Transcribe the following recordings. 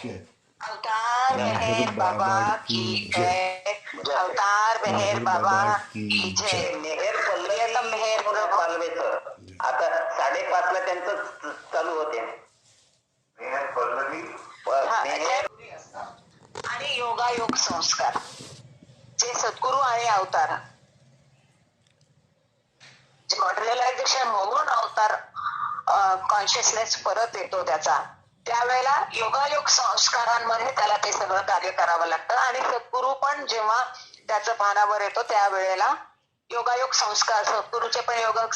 जय। अवतार मेहर बाबा की जय। अवतार मेहर बाबा की जय। मेहर पल्लवी आता मेहर पालवेचं आता 5:30 ला त्यांचं चालू होते. मेहर पल्लवी आणि योगायोग संस्कार जे सद्गुरू आणि अवतार जे मटेरियलायझेशन होऊन अवतार कॉन्शियसनेस परत येतो त्यावेळेला योगायोग संस्कारांमध्ये त्याला ते सगळं कार्य करावं लागतं. आणि सद्गुरू पण जेव्हा त्याचं भानावर येतो त्यावेळेला योगायोग संस्कार सद्गुरूचे पण योगायोग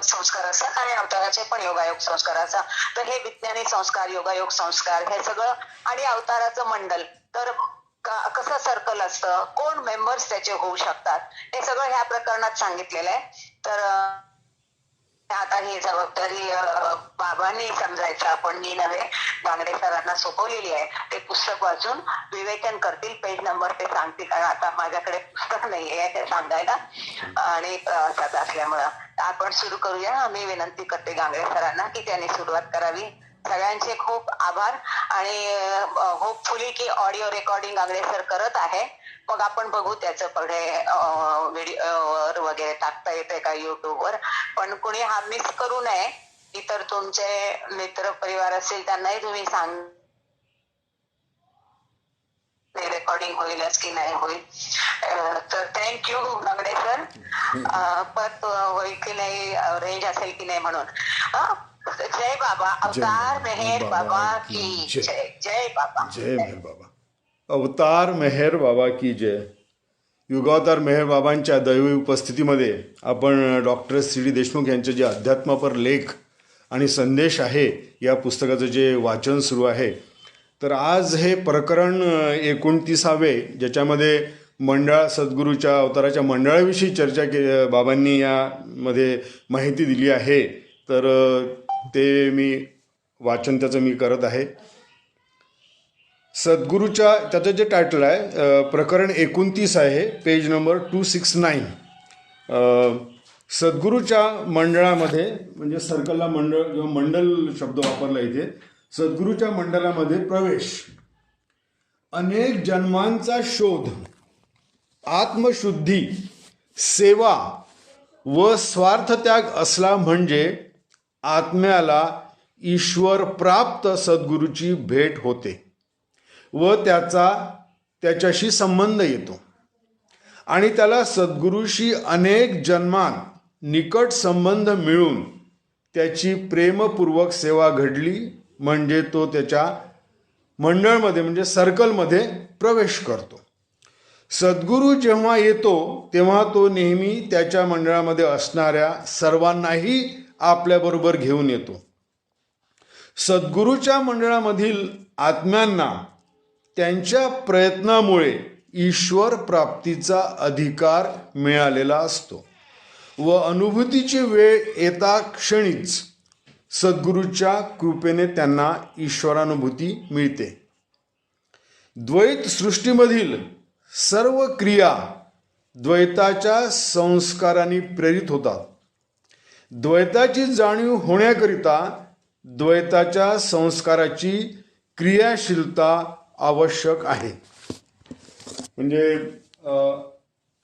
संस्कार असतात आणि अवताराचे पण योगायोग संस्कार असतात. तर हे विज्ञानी संस्कार योगायोग संस्कार हे सगळं आणि अवताराचं मंडल तर कसं सर्कल असतं, कोण मेंबर्स त्याचे होऊ शकतात, हे सगळं ह्या प्रकरणात सांगितलेलं आहे. तर आता ही जबाबदारी बाबांनी समजायचं, आपण मी नव्हे, बांगडे सरांना सोपवलेली आहे. ते पुस्तक वाचून विवेचन करतील, पेज नंबर ते सांगतील. कारण आता माझ्याकडे पुस्तक नाही आहे ते सांगायला आणि प्रवासात असल्यामुळं आपण सुरू करूया. मी विनंती करते गांगडे सरांना की त्यांनी सुरुवात करावी. सगळ्यांचे खूप आभार आणि होपफुली की ऑडिओ रेकॉर्डिंग गांगडे सर करत आहे. मग आपण बघू त्याचं पुढे व्हिडिओ वगैरे टाकता येते का युट्यूबवर. पण कुणी हा मिस करू नये. इतर तुमचे मित्र परिवार असेल त्यांनाही तुम्ही सांग रेकॉर्डिंग होईलच की नाही होईल. तर थँक्यू गांगडे सर. परत होईल की नाही, रेंज असेल की नाही म्हणून. जय बाबा. अवतार मेहर बाबा की जय. जय बाबा. जय मेहर बाबा. अवतार मेहर बाबा की जय. युगावतार मेहर बाबांच्या दैवी उपस्थितीमध्ये आपण डॉक्टर सी डी देशमुख यांचे जे अध्यात्मापर लेख आणि संदेश आहे या पुस्तकाचं जे वाचन सुरू आहे. तर आज हे प्रकरण 29वे ज्याच्यामध्ये सद्गुरूच्या अवताराच्या मंडळाविषयी चर्चा बाबांनी यामध्ये माहिती दिली आहे. तर ते वाचन त्याचं मी करत आहे. सद्गुरूच्या त्याचं जे टायटल आहे प्रकरण 29 आहे, पेज नंबर 269. सद्गुरूच्या मंडळामध्ये म्हणजे सर्कलला मंडळ किंवा मंडल शब्द वापरला इथे. सद्गुरूच्या मंडळामध्ये प्रवेश, अनेक जन्मांचा शोध, आत्मशुद्धी, सेवा व स्वार्थत्याग असला म्हणजे आत्म्याला ईश्वर प्राप्त सद्गुरूची भेट होते व त्याच्याशी संबंध येतो आणि त्याला सद्गुरूशी अनेक जन्मात निकट संबंध मिळून त्याची प्रेमपूर्वक सेवा घडली म्हणजे तो त्याच्या मंडळमध्ये म्हणजे सर्कलमध्ये प्रवेश करतो. सद्गुरू जेव्हा येतो तेव्हा तो नेहमी त्याच्या मंडळामध्ये असणाऱ्या सर्वांनाही आपल्याबरोबर घेऊन येतो. सद्गुरूच्या मंडळामधील आत्म्यांना त्यांच्या प्रयत्नामुळे ईश्वर प्राप्तीचा अधिकार मिळालेला असतो व अनुभूतीची वेळ येता क्षणीच सद्गुरूच्या कृपेने त्यांना ईश्वरानुभूती मिळते. द्वैत सृष्टीमधील सर्व क्रिया द्वैताच्या संस्कारांनी प्रेरित होतात. द्वैताची जाणीव होण्याकरिता द्वैताच्या संस्काराची क्रियाशीलता आवश्यक आहे. म्हणजे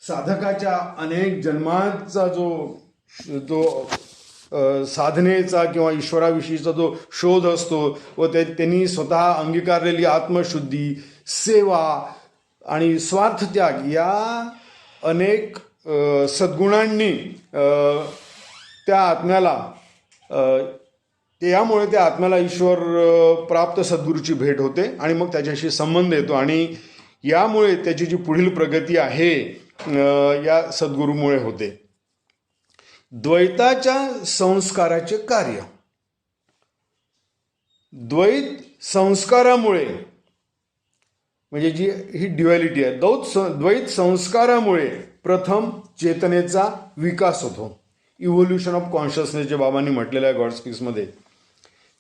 साधकाच्या अनेक जन्माचा जो साधनेचा किंवा ईश्वराविषयीचा जो शोध असतो व त्यांनी स्वतः अंगीकारलेली आत्मशुद्धी, सेवा आणि स्वार्थत्याग या अनेक सद्गुणांनी त्या आत्म्याला यामुळे त्या आत्म्याला ईश्वर प्राप्त सद्गुरूची भेट होते आणि मग त्याच्याशी संबंध येतो आणि यामुळे त्याची जी पुढील प्रगती आहे या सद्गुरूमुळे होते. द्वैताच्या संस्काराचे कार्य. द्वैत संस्कारामुळे म्हणजे जी ही ड्युअलिटी आहे, द्वैत संस्कारामुळे प्रथम चेतनेचा विकास होतो. इव्होल्युशन ऑफ कॉन्शियसनेस जे बाबांनी म्हटलेलं आहे गॉड स्पीक्समध्ये,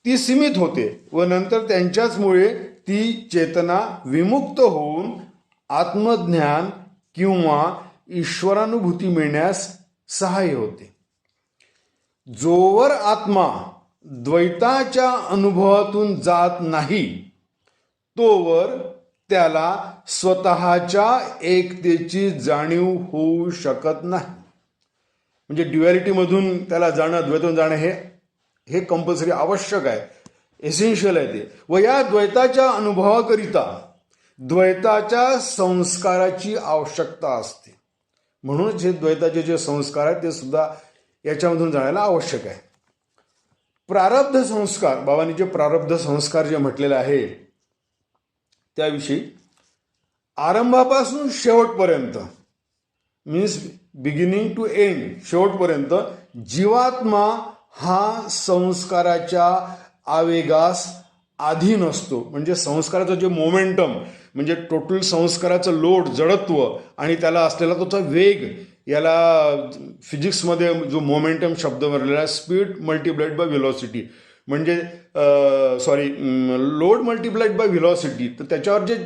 ती सीमित होते व नंतर त्यांच्याचमुळे ती चेतना विमुक्त होऊन आत्मज्ञान किंवा ईश्वरानुभूती मिळण्यास सहाय्य होते. जोवर आत्मा द्वैताच्या अनुभवातून जात नाही तोवर त्याला स्वतःच्या एकतेची जाणीव होऊ शकत नाही. म्हणजे ड्युॲलिटीमधून त्याला जाणं, द्वैतून जाणं हे कंपल्सरी आवश्यक आहे, एसेन्शियल आहे ते. व या द्वैताच्या अनुभवाकरिता द्वैताच्या संस्काराची आवश्यकता असते. म्हणूनच हे द्वैताचे जे संस्कार आहेत ते सुद्धा याच्यामधून जाण्याला आवश्यक आहे. प्रारब्ध संस्कार, बाबांनी जे प्रारब्ध संस्कार जे म्हटलेले आहे त्याविषयी आरंभापासून शेवटपर्यंत, मीन्स बिगिनिंग टू एंड, शेवटपर्यंत जीवात्मा हा संस्काराच्या आवेगास अधीन असतो. म्हणजे संस्काराचं जे मोमेंटम, म्हणजे टोटल संस्काराचं लोड, जडत्व आणि त्याला असलेला त्याचा वेग, याला फिजिक्समध्ये जो मोमेंटम शब्द भरलेला आहे, स्पीड मल्टिप्लाइड बाय व्हेलॉसिटी, म्हणजे लोड मल्टिप्लाइड बाय व्हेलॉसिटी. तर त्याच्यावर जे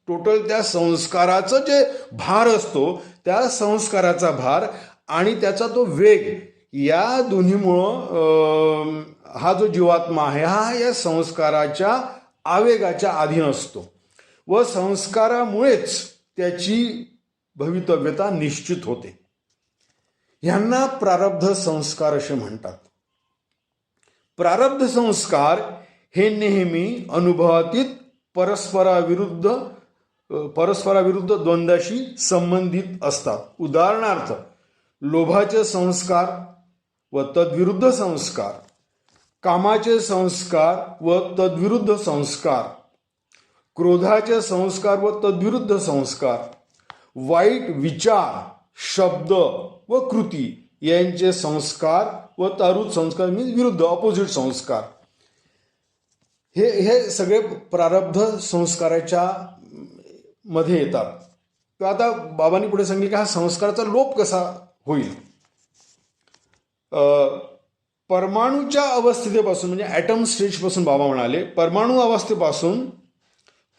टोटल त्या संस्काराचं जे भार असतो, त्या संस्काराचा भार आणि त्याचा तो वेग, या दोन्हीमुळं हा जो जीवात्मा आहे हा या संस्काराच्या आवेगाच्या अधीन असतो व संस्कारामुळेच त्याची भवितव्यता निश्चित होते. ह्यांना प्रारब्ध संस्कार असे म्हणतात. प्रारब्ध संस्कार हे नेहमी अनुभवातीत परस्पराविरुद्ध द्वंद्वाशी संबंधित असतात. उदाहरणार्थ, लोभाचे संस्कार व तद्विरुद्ध संस्कार, कामाचे संस्कार व तद्विरुद्ध संस्कार, क्रोधाचे संस्कार व तद्विरुद्ध संस्कार, वाईट विचार, शब्द व कृती यांचे संस्कार व तारूत संस्कार, म्हणजे विरुद्ध, ऑपोजिट संस्कार, हे सगळे प्रारब्ध संस्काराच्या मध्ये येतात. तर आता बाबांनी पुढे सांगितले की हा संस्काराचा लोप कसा होईल. परमाणूच्या अवस्थेपासून, म्हणजे ॲटम स्टेजपासून बाबा म्हणाले, परमाणू अवस्थेपासून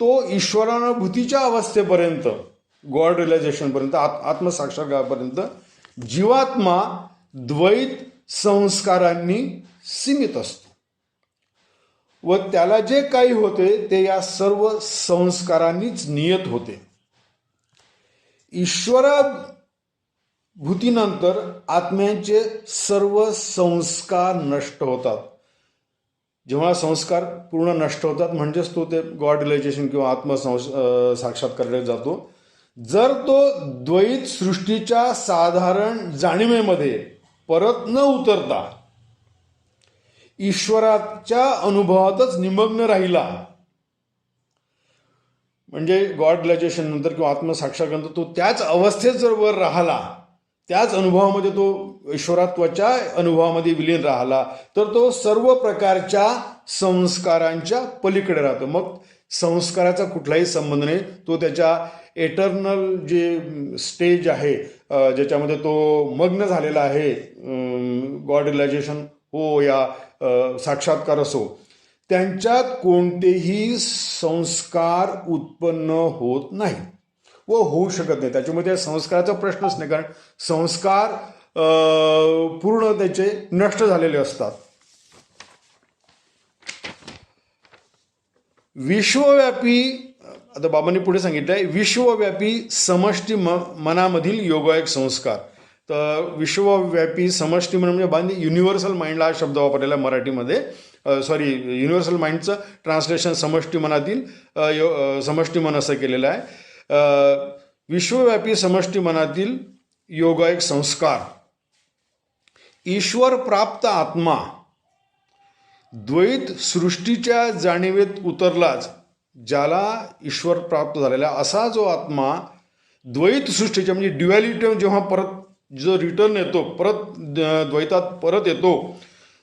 तो ईश्वरानुभूतीच्या अवस्थेपर्यंत, गॉड रिअलायझेशनपर्यंत, आत्मसाक्षात्कारापर्यंत जीवात्मा द्वैत संस्कारांनी सीमित असतो व त्याला जे काही होते ते या सर्व संस्कारांनीच नियत होते. ईश्वराभूतीनंतर आत्म्यांचे सर्व संस्कार नष्ट होतात. जेव्हा संस्कार पूर्ण नष्ट होतात म्हणजेच तो ते गॉड रिअलायझेशन किंवा साक्षात्काराकडे जातो. जर तो द्वैत सृष्टीच्या साधारण जाणीवेमध्ये परत न उतरता ईश्वराच्या अनुभवातच निमग्न राहिला, म्हणजे गॉड रिअलायझेशन नंतर किंवा आत्मसाक्षात्कारानंतर तो त्याच अवस्थेत जर वर राहिला, त्याच अनुभवामध्ये तो ईश्वरत्वाच्या अनुभवामध्ये विलीन राहिला, तर तो सर्व प्रकारच्या संस्कारांच्या पलीकडे राहतो. मग संस्काराचा कुठलाही संबंध नाही. तो त्याच्या एटर्नल जे स्टेज आहे ज्याच्यामध्ये तो मग्न झालेला आहे, गॉड रिअलायझेशन हो या साक्षात्कार असो, त्यांच्यात कोणतेही संस्कार उत्पन्न होत नाही व होऊ शकत नाही. त्याच्यामध्ये संस्काराचा प्रश्नच नाही, कारण संस्कार पूर्ण त्याचे नष्ट झालेले असतात. विश्वव्यापी, आता बाबांनी पुढे सांगितलंय, विश्वव्यापी समष्टी मनामधील योगायोग संस्कार. तर विश्वव्यापी समष्टी मन म्हणजे बांधी युनिव्हर्सल माइंडला हा शब्द वापरलेला आहे मराठीमध्ये. युनिव्हर्सल माइंडचं ट्रान्सलेशन समष्टी मनातील समष्टी मन असं केलेलं आहे. विश्वव्यापी समष्टी मनातील योगायोग संस्कार. ईश्वर प्राप्त आत्मा द्वैत सृष्टीच्या जाणीवेत उतरलाच, ज्याला ईश्वर प्राप्त झालेला असा जो आत्मा द्वैत सृष्टीच्या, म्हणजे ड्युॲलिटी जेव्हा परत जो रिटर्न येतो, परत द्वैतात परत येतो,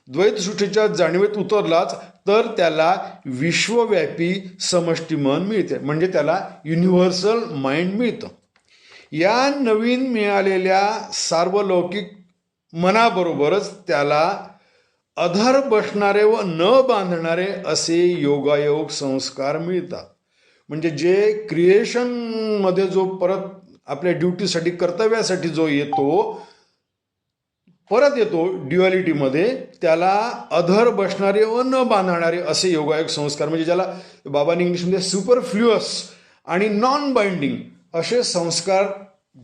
द्वैत सृष्टीच्या जाणीवेत उतरलाच, तर त्याला विश्वव्यापी समष्टी मन मिळते, म्हणजे त्याला युनिव्हर्सल माइंड मिळतं. या नवीन मिळालेल्या सार्वलौकिक मनाबरोबरच त्याला अधर बसणारे व न बांधणारे असे योगायोग संस्कार मिळतात. म्हणजे जे क्रिएशनमध्ये जो परत आपल्या ड्युटीसाठी, कर्तव्यासाठी जो येतो, परत येतो ड्युअलिटीमध्ये, त्याला अधर बसणारे व न बांधणारे असे योगायोग संस्कार, म्हणजे ज्याला बाबांनी इंग्लिशमध्ये सुपरफ्ल्युअस आणि नॉन बाइंडिंग असे संस्कार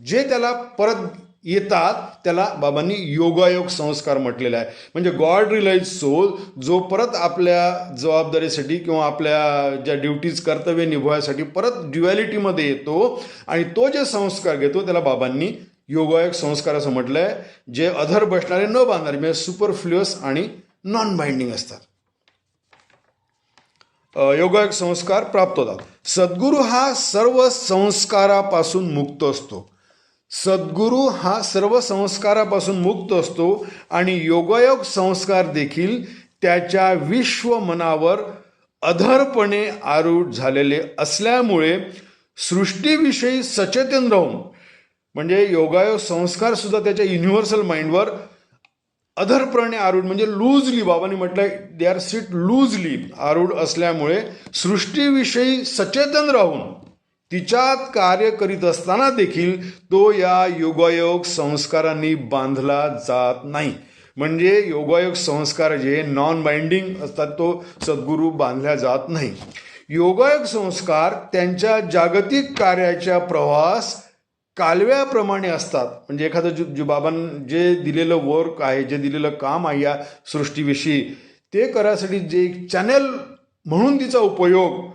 जे त्याला परत येतात त्याला बाबांनी योगायोग संस्कार म्हटलेला आहे. म्हणजे गॉड रिलाइज सोल जो परत आपल्या जबाबदारीसाठी किंवा आपल्या ज्या ड्युटीज कर्तव्य निभवायसाठी परत ड्युअलिटीमध्ये येतो आणि तो जे संस्कार घेतो त्याला बाबांनी योगायोग संस्कार असं म्हटलं आहे, जे अधर बसणारे न बांधणारे म्हणजे सुपरफ्ल्युअस आणि नॉन बाइंडिंग असतात. योगायोग संस्कार प्राप्त होतात. सद्गुरू हा सर्व संस्कारापासून मुक्त असतो. सद्गुरू हा सर्व संस्कारापासून मुक्त असतो आणि योगायोग संस्कार देखील त्याच्या विश्व मनावर अधरपणे आरूढ झालेले असल्यामुळे सृष्टीविषयी सचेतन राहून, म्हणजे योगायोग संस्कार सुद्धा त्याच्या युनिव्हर्सल माइंडवर अधरपणे आरूढ म्हणजे लूजली, बाबांनी म्हटलंय दे आर सिट लूजली आरूढ असल्यामुळे सृष्टीविषयी सचेतन राहून तिच्यात कार्य करीत असताना देखील तो या योगायोग संस्कारांनी बांधला जात नाही. म्हणजे योगायोग संस्कार जे नॉन बाइंडिंग असतात तो सद्गुरू बांधल्या जात नाही. योगायोग संस्कार त्यांच्या जागतिक कार्याच्या प्रवास कालव्याप्रमाणे असतात. म्हणजे एखादं जे बाबांनी जे दिलेलं वर्क आहे, जे दिलेलं काम आहे या सृष्टीविषयी, ते करायसाठी जे चॅनेल म्हणून तिचा उपयोग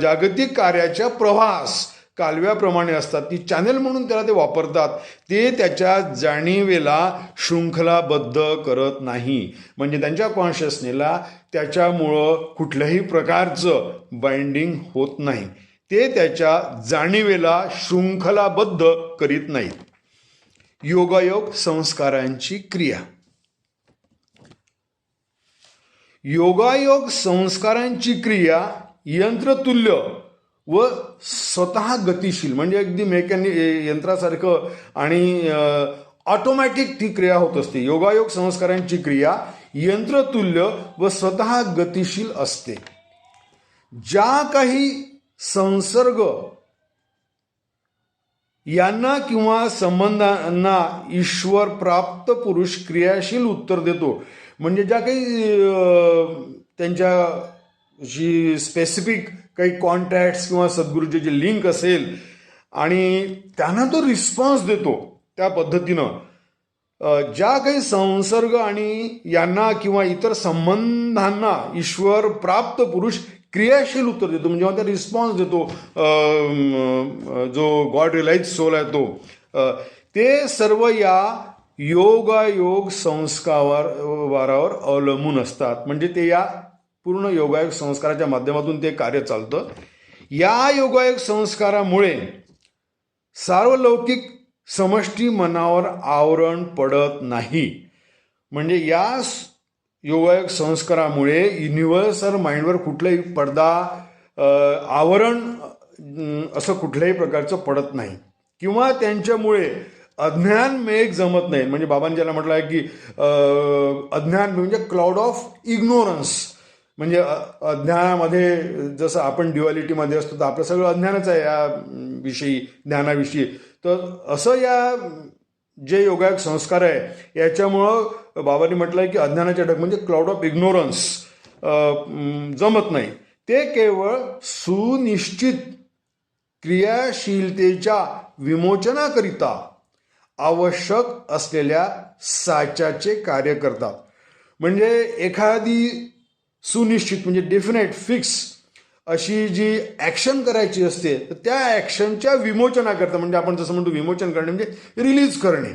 जागतिक कार्याच्या प्रवास कालव्याप्रमाणे असतात. ती चॅनेल म्हणून त्याला ते वापरतात. ते त्याच्या जाणीवेला शृंखलाबद्ध करत नाही. म्हणजे त्यांच्या कॉन्शियसनेसला त्याच्यामुळं कुठल्याही प्रकारचं बाइंडिंग होत नाही. ते त्याच्या जाणीवेला शृंखलाबद्ध करीत नाहीत. योगायोग संस्कारांची क्रिया. योगायोग संस्कारांची क्रिया यंत्रतुल्य व स्वतः गतिशील, म्हणजे अगदी यंत्रासारखं आणि ऑटोमॅटिक ती क्रिया होत असते. योगायोग संस्कारांची क्रिया यंत्रतुल्य व स्वतः गतिशील असते. ज्या काही संसर्ग यांना किंवा संबंधांना ईश्वर प्राप्त पुरुष क्रियाशील उत्तर देतो, म्हणजे ज्या काही त्यांच्या जी स्पेसिफिक काही कॉन्टॅक्ट्स किंवा सद्गुरूचे जे लिंक असेल आणि त्यांना तो रिस्पॉन्स देतो, त्या पद्धतीनं ज्या काही संसर्ग आणि यांना किंवा इतर संबंधांना ईश्वर प्राप्त पुरुष क्रियाशील उत्तर देतो, म्हणजे जेव्हा त्या रिस्पॉन्स देतो जो गॉड रिलाइज सोल आहे तो, ते सर्व या योगायोग संस्कारावर अवलंबून असतात. म्हणजे ते या पूर्ण योगायोग संस्काराच्या माध्यमातून ते कार्य चालतं. या योगायोग संस्कारामुळे सार्वलौकिक समष्टी मनावर आवरण पडत नाही. म्हणजे या योगायोग संस्कारामुळे युनिव्हर्सल माइंडवर कुठलाही पडदा आवरण असं कुठल्याही प्रकारचं पडत नाही किंवा त्यांच्यामुळे अज्ञान मेघ जमत नाही. म्हणजे बाबांनी ज्याला म्हटलं आहे की अज्ञान म्हणजे क्लाउड ऑफ इग्नोरन्स, म्हणजे अज्ञानामध्ये जसं आपण ड्युअलिटीमध्ये असतो तर आपलं सगळं अज्ञानच आहे या विषयी, ज्ञानाविषयी. तर असं या जे योगायोग संस्कार आहे याच्यामुळं बाबांनी म्हटलं आहे की अज्ञानाचे ढग म्हणजे क्लाउड ऑफ इग्नोरन्स जमत नाही. ते केवळ सुनिश्चित क्रियाशीलतेच्या विमोचनाकरिता आवश्यक असलेल्या साच्याचे कार्य करतात. म्हणजे एखादी सुनिश्चित म्हणजे डेफिनेट फिक्स अशी जी ॲक्शन करायची असते तर त्या ॲक्शनच्या विमोचनाकरता, म्हणजे आपण जसं म्हणतो विमोचन करणे म्हणजे रिलीज करणे,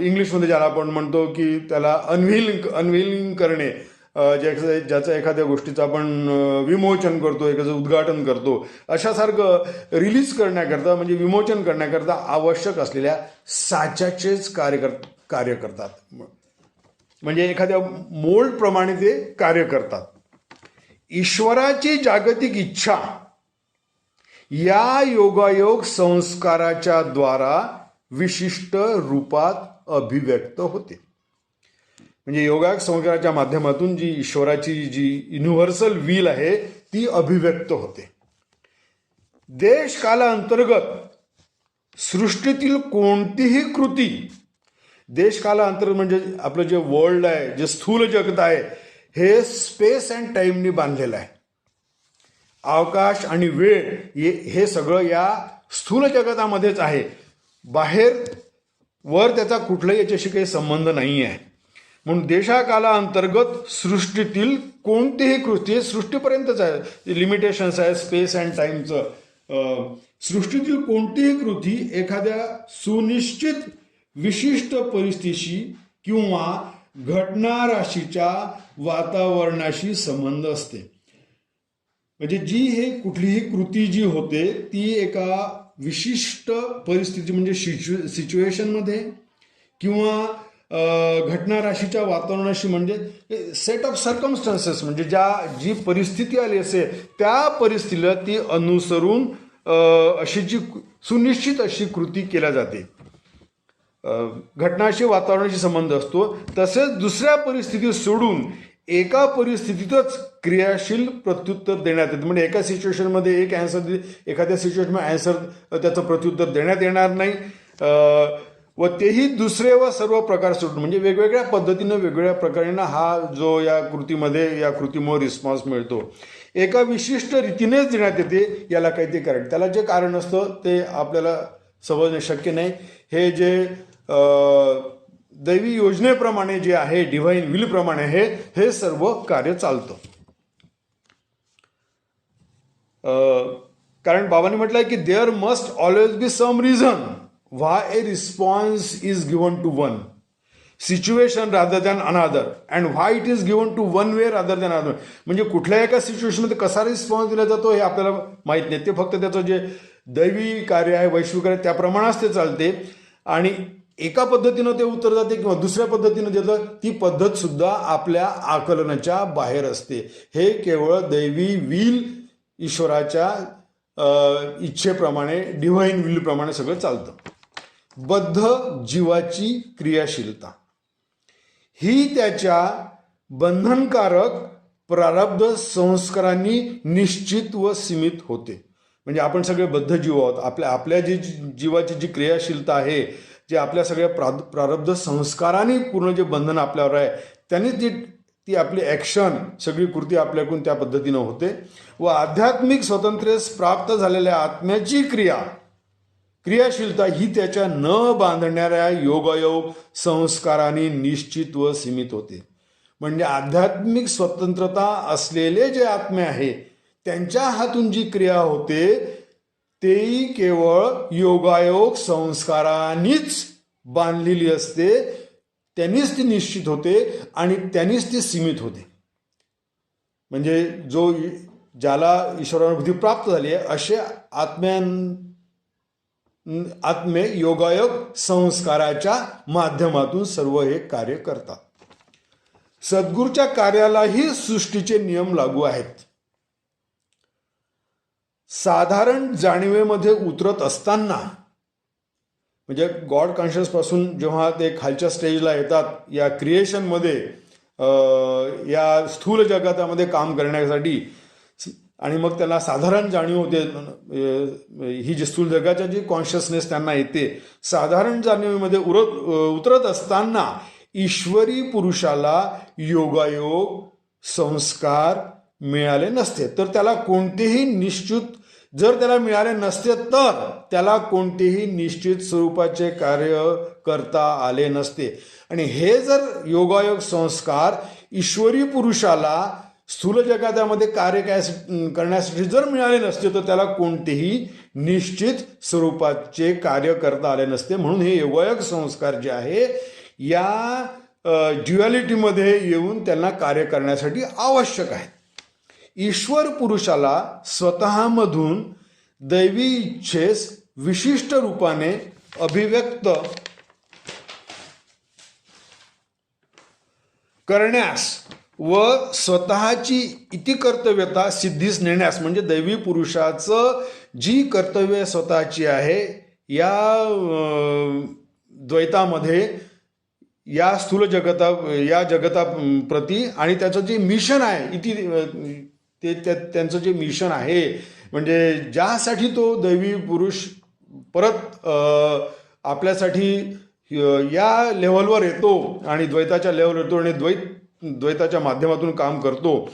इंग्लिशमध्ये ज्याला आपण म्हणतो की त्याला अनव्हीलिंग करणे, ज्याचं एखाद्या गोष्टीचं आपण विमोचन करतो, एखादं उद्घाटन करतो, अशासारखं रिलीज करण्याकरता म्हणजे विमोचन करण्याकरता आवश्यक असलेल्या साच्याचेच कार्य करतात. म्हणजे एखाद्या मोल्डप्रमाणे ते कार्य करतात. ईश्वराची जागतिक इच्छा या योगायोग संस्काराच्या द्वारा विशिष्ट रूपात अभिव्यक्त होते. म्हणजे योगायोग संस्काराच्या माध्यमातून जी ईश्वराची जी युनिव्हर्सल विल आहे ती अभिव्यक्त होते. देशकालांतर्गत सृष्टीतील कोणतीही कृती देशकालांतर म्हणजे आपलं जे वर्ल्ड आहे, जे स्थूल जगत आहे, हे स्पेस अँड टाईमनी बांधलेलं आहे. अवकाश आणि वेळ हे सगळं या स्थूल जगतामध्येच आहे. बाहेर वर त्याचा कुठलाही याच्याशी काही संबंध नाही आहे. म्हणून देशकालांतर्गत सृष्टीतील कोणतीही कृती, सृष्टीपर्यंतच आहे, लिमिटेशन्स आहे स्पेस अँड टाईमचं. सृष्टीतील कोणतीही कृती एखाद्या सुनिश्चित विशिष्ट परिस्थितीशी किंवा घटनाराशीच्या वातावरणाशी संबंध असते. म्हणजे जी हे कुठलीही कृती जी होते ती एका विशिष्ट परिस्थिती म्हणजे सिच्युएशनमध्ये किंवा घटनाराशीच्या वातावरणाशी म्हणजे सेट ऑफ सर्कमस्टन्सेस म्हणजे जी परिस्थिती आली असेल त्या परिस्थितीला ती अनुसरून अशी जी सुनिश्चित अशी कृती केल्या जाते. घटनाशी वातावरणाशी संबंध असतो. तसेच दुसऱ्या परिस्थिती सोडून एका परिस्थितीतच क्रियाशील प्रत्युत्तर देण्यात येतं. म्हणजे एका सिच्युएशनमध्ये एक ॲन्सर, एखाद्या सिच्युएशनमध्ये ॲन्सर त्याचं प्रत्युत्तर देण्यात येणार नाही, व तेही दुसरे व सर्व प्रकार सोडून म्हणजे वेगवेगळ्या पद्धतीनं वेगवेगळ्या प्रकारेनं हा जो या कृतीमुळे रिस्पॉन्स मिळतो. एका विशिष्ट रीतीनेच देण्यात येते. याला काही ते कारण, त्याला जे कारण असतं ते आपल्याला समजणे शक्य नाही. हे जे दैवी योजनेप्रमाणे जे आहे, डिव्हाइन विलप्रमाणे हे सर्व कार्य चालतं. कारण बाबांनी म्हटलंय की there must always be some reason why a response is given to one situation rather than another and why it is given to one way rather than other. म्हणजे कुठल्या एका सिच्युएशनमध्ये कसा रिस्पॉन्स दिला जातो हे आपल्याला माहीत नाही. ते फक्त त्याचं जे दैवी कार्य आहे, वैश्विक कार्य, त्याप्रमाणेच ते चालते. आणि एका पद्धतीनं ते उत्तर जाते किंवा दुसऱ्या पद्धतीनं देतं, ती पद्धत सुद्धा आपल्या आकलनाच्या बाहेर असते. हे केवळ दैवी विल, ईश्वराच्या इच्छेप्रमाणे, डिव्हाइन विलप्रमाणे सगळं चालतं. बद्ध जीवाची क्रियाशीलता ही त्याच्या बंधनकारक प्रारब्ध संस्कारांनी निश्चित व सीमित होते. म्हणजे आपण सगळे बद्ध जीव आहोत. आपल्या जी जीवाची जी क्रियाशीलता आहे, जे आपल्या सगळ्या प्रारब्ध संस्कारांनी पूर्ण जे बंधन आपल्यावर आहे, त्यांनीच ती आपली ॲक्शन, सगळी कृती आपल्याकडून त्या पद्धतीनं होते. व आध्यात्मिक स्वातंत्र्यास प्राप्त झालेल्या आत्म्याची क्रियाशीलता ही त्याच्या न बांधणाऱ्या योगायोग संस्कारांनी निश्चित व सीमित होते. म्हणजे आध्यात्मिक स्वतंत्रता असलेले जे आत्मे आहे त्यांच्या हातून जी क्रिया होते तेही केवळ योगायोग संस्कारांनीच बांधलेली असते. त्यांनीच ती निश्चित होते आणि त्यांनीच ती सीमित होते. म्हणजे ज्याला ईश्वरानुभूती प्राप्त झाली आहे असे आत्मे योगायोग संस्काराच्या माध्यमातून सर्व हे कार्य करतात. सद्गुरूच्या कार्यालाही सृष्टीचे नियम लागू आहेत. साधारण जाणीवेमध्ये उतरत असताना म्हणजे गॉड कॉन्शियस पासून जेव्हा ते खालच्या स्टेजला येतात या क्रिएशनमध्ये, या स्थूल जगतामध्ये काम करण्यासाठी, आणि मग त्यांना साधारण जाणीव होते, ही जी स्थूल जगाच्या जी कॉन्शियसनेस त्यांना येते, साधारण जाणीवेमध्ये उतरत असताना ईश्वरी पुरुषाला योगायोग संस्कार मिळाले नसते तर त्याला कोणतेही निश्चित, जर त्याला मिळाले नसते तर त्याला कोणतेही निश्चित स्वरूपाचे कार्य करता आले नसते. आणि हे जर योगायोग संस्कार ईश्वरी पुरुषाला स्थूल जगातामध्ये कार्य करण्यासाठी जर मिळाले नसते तर त्याला कोणतेही निश्चित स्वरूपाचे कार्य करता आले नसते. म्हणून हे योगायोग संस्कार जे आहे या ड्युअलिटीमध्ये येऊन त्यांना कार्य करण्यासाठी आवश्यक आहे. ईश्वर पुरुषाला स्वतःमधून दैवी इच्छेस विशिष्ट रूपाने अभिव्यक्त करण्यास व स्वतःची इतिकर्तव्यता सिद्धीस नेण्यास, म्हणजे दैवी पुरुषाचं जी कर्तव्य स्वतःची आहे या द्वैतामध्ये, या स्थूल जगताप्रती, आणि त्याचं जे मिशन आहे त्यांचं जे मिशन आहे, म्हणजे ज्यासाठी तो दैवी पुरुष परत आपल्यासाठी या लेव्हलवर येतो आणि द्वैताच्या लेव्हलवर येतो आणि द्वैताच्या माध्यमातून काम करतो,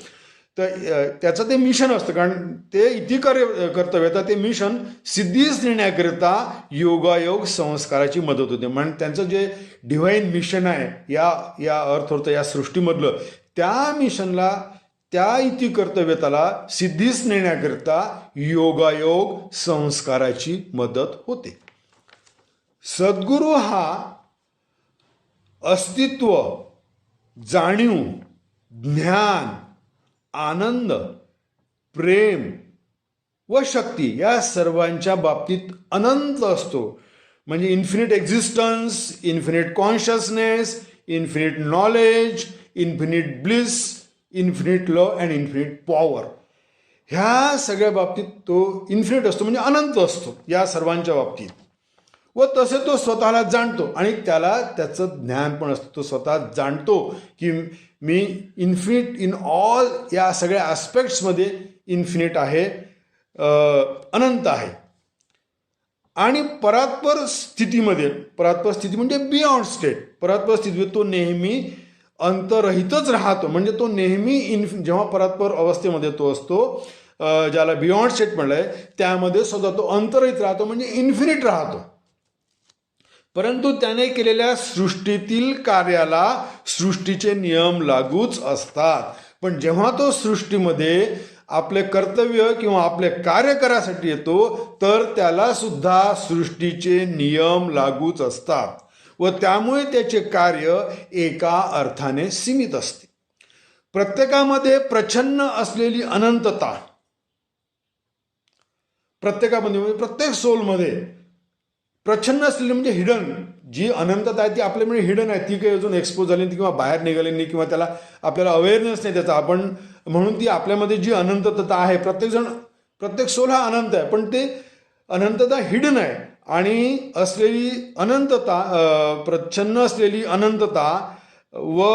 तर त्याचं ते मिशन असतं. कारण ते इति कर्तव्य तर ते मिशन सिद्धीस नेण्याकरिता योगायोग संस्काराची मदत होते. म्हणजे त्यांचं जे डिव्हाइन मिशन आहे या अर्थ होतं या सृष्टीमधलं, त्या मिशनला, त्या इति कर्तव्यताला सिद्धीस नेण्याकरिता योगायोग संस्काराची मदत होते. सद्गुरू हा अस्तित्व, जाणीव, ज्ञान, आनंद, प्रेम व शक्ती या सर्वांच्या बाबतीत अनंत असतो. म्हणजे infinite existence, infinite consciousness, infinite knowledge, infinite bliss, infinite love and infinite power, ह्या सगळ्या बाबतीत तो इन्फिनिट असतो, म्हणजे अनंत असतो या सर्वांच्या बाबतीत. व तसे तो स्वतःला जाणतो आणि त्याला त्याचं ज्ञान पण असतं. तो स्वतः जाणतो की मी इन्फिनिट इन ऑल, या सगळ्या ॲस्पेक्ट्समध्ये इन्फिनिट आहे, अनंत आहे. आणि परात्पर स्थिती म्हणजे बियॉन्ड स्टेट, परात्पर स्थितीमध्ये तो नेहमी अंतरहितच राहतो. म्हणजे तो नेहमी जेव्हा परात्पर अवस्थेमध्ये तो असतो, ज्याला बियॉन्ड स्टेट म्हणलंय, त्यामध्ये सुद्धा तो अंतरहित राहतो, म्हणजे इन्फिनिट राहतो. परंतु त्याने केलेल्या सृष्टीतील कार्याला सृष्टीचे नियम लागूच असतात. पण जेव्हा तो सृष्टीमध्ये आपले कर्तव्य किंवा आपले कार्य करायसाठी येतो, तर त्याला सुद्धा सृष्टीचे नियम लागूच असतात व त्यामुळे त्याचे कार्य एका अर्थाने सीमित असते. प्रत्येकामध्ये प्रच्छन्न असलेली अनंतता, प्रत्येक सोलमध्ये प्रच्छन्न असलेली म्हणजे हिडन जी अनंतता आहे ती आपल्यामुळे हिडन आहे. ती काही अजून एक्सपोज झाली नाही किंवा बाहेर निघाली नाही किंवा त्याला आपल्याला अवेअरनेस नाही त्याचा. आपण म्हणून ती आपल्यामध्ये जी अनंतता आहे, प्रत्येक सोल हा अनंत आहे, पण ते अनंतता हिडन आहे. आणि असलेली अनंतता, प्रच्छन्न असलेली अनंतता व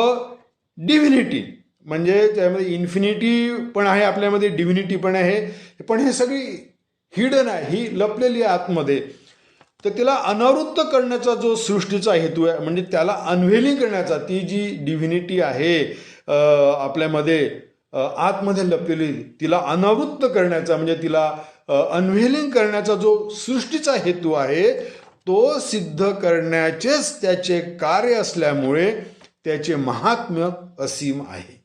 डिव्हिनिटी, म्हणजे त्यामध्ये इन्फिनिटी पण आहे आपल्यामध्ये, डिव्हिनिटी पण आहे, पण हे सगळी हिडन आहे, ही लपलेली आहे आतमध्ये. तर तिला अनावृत्त करण्याचा जो सृष्टीचा हेतू आहे, म्हणजे त्याला अनव्हेलिंग करण्याचा, ती जी डिव्हिनिटी आहे आपल्यामध्ये आतमध्ये लपलेली, तिला अनावृत्त करण्याचा म्हणजे तिला अनव्हेलिंग करण्याचा जो सृष्टीचा हेतू आहे, तो सिद्ध करण्याचेच त्याचे कार्य असल्यामुळे त्याचे महात्म्य असीम आहे.